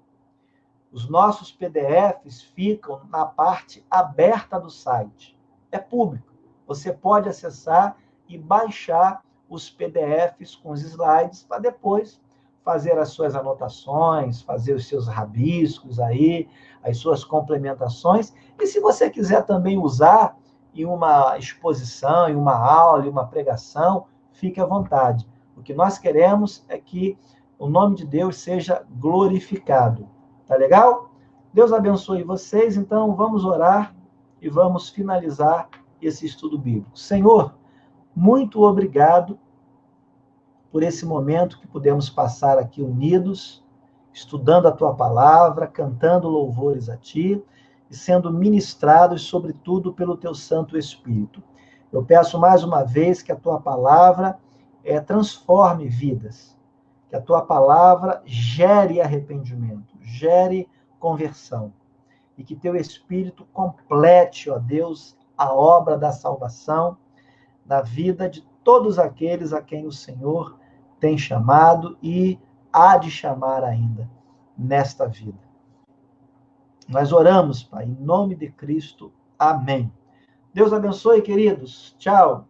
Os nossos PDFs ficam na parte aberta do site. É público. Você pode acessar e baixar os PDFs com os slides para depois fazer as suas anotações, fazer os seus rabiscos aí, as suas complementações. E se você quiser também usar em uma exposição, em uma aula, em uma pregação, fique à vontade. O que nós queremos é que o nome de Deus seja glorificado. Tá legal? Deus abençoe vocês. Então, vamos orar e vamos finalizar esse estudo bíblico. Senhor, muito obrigado por esse momento que pudemos passar aqui unidos, estudando a Tua palavra, cantando louvores a Ti e sendo ministrados, sobretudo, pelo Teu Santo Espírito. Eu peço mais uma vez que a Tua palavra transforme vidas, que a Tua palavra gere arrependimento, gere conversão, e que Teu Espírito complete, ó Deus, a obra da salvação na vida de todos aqueles a quem o Senhor tem chamado e há de chamar ainda nesta vida. Nós oramos, Pai, em nome de Cristo. Amém. Deus abençoe, queridos. Tchau.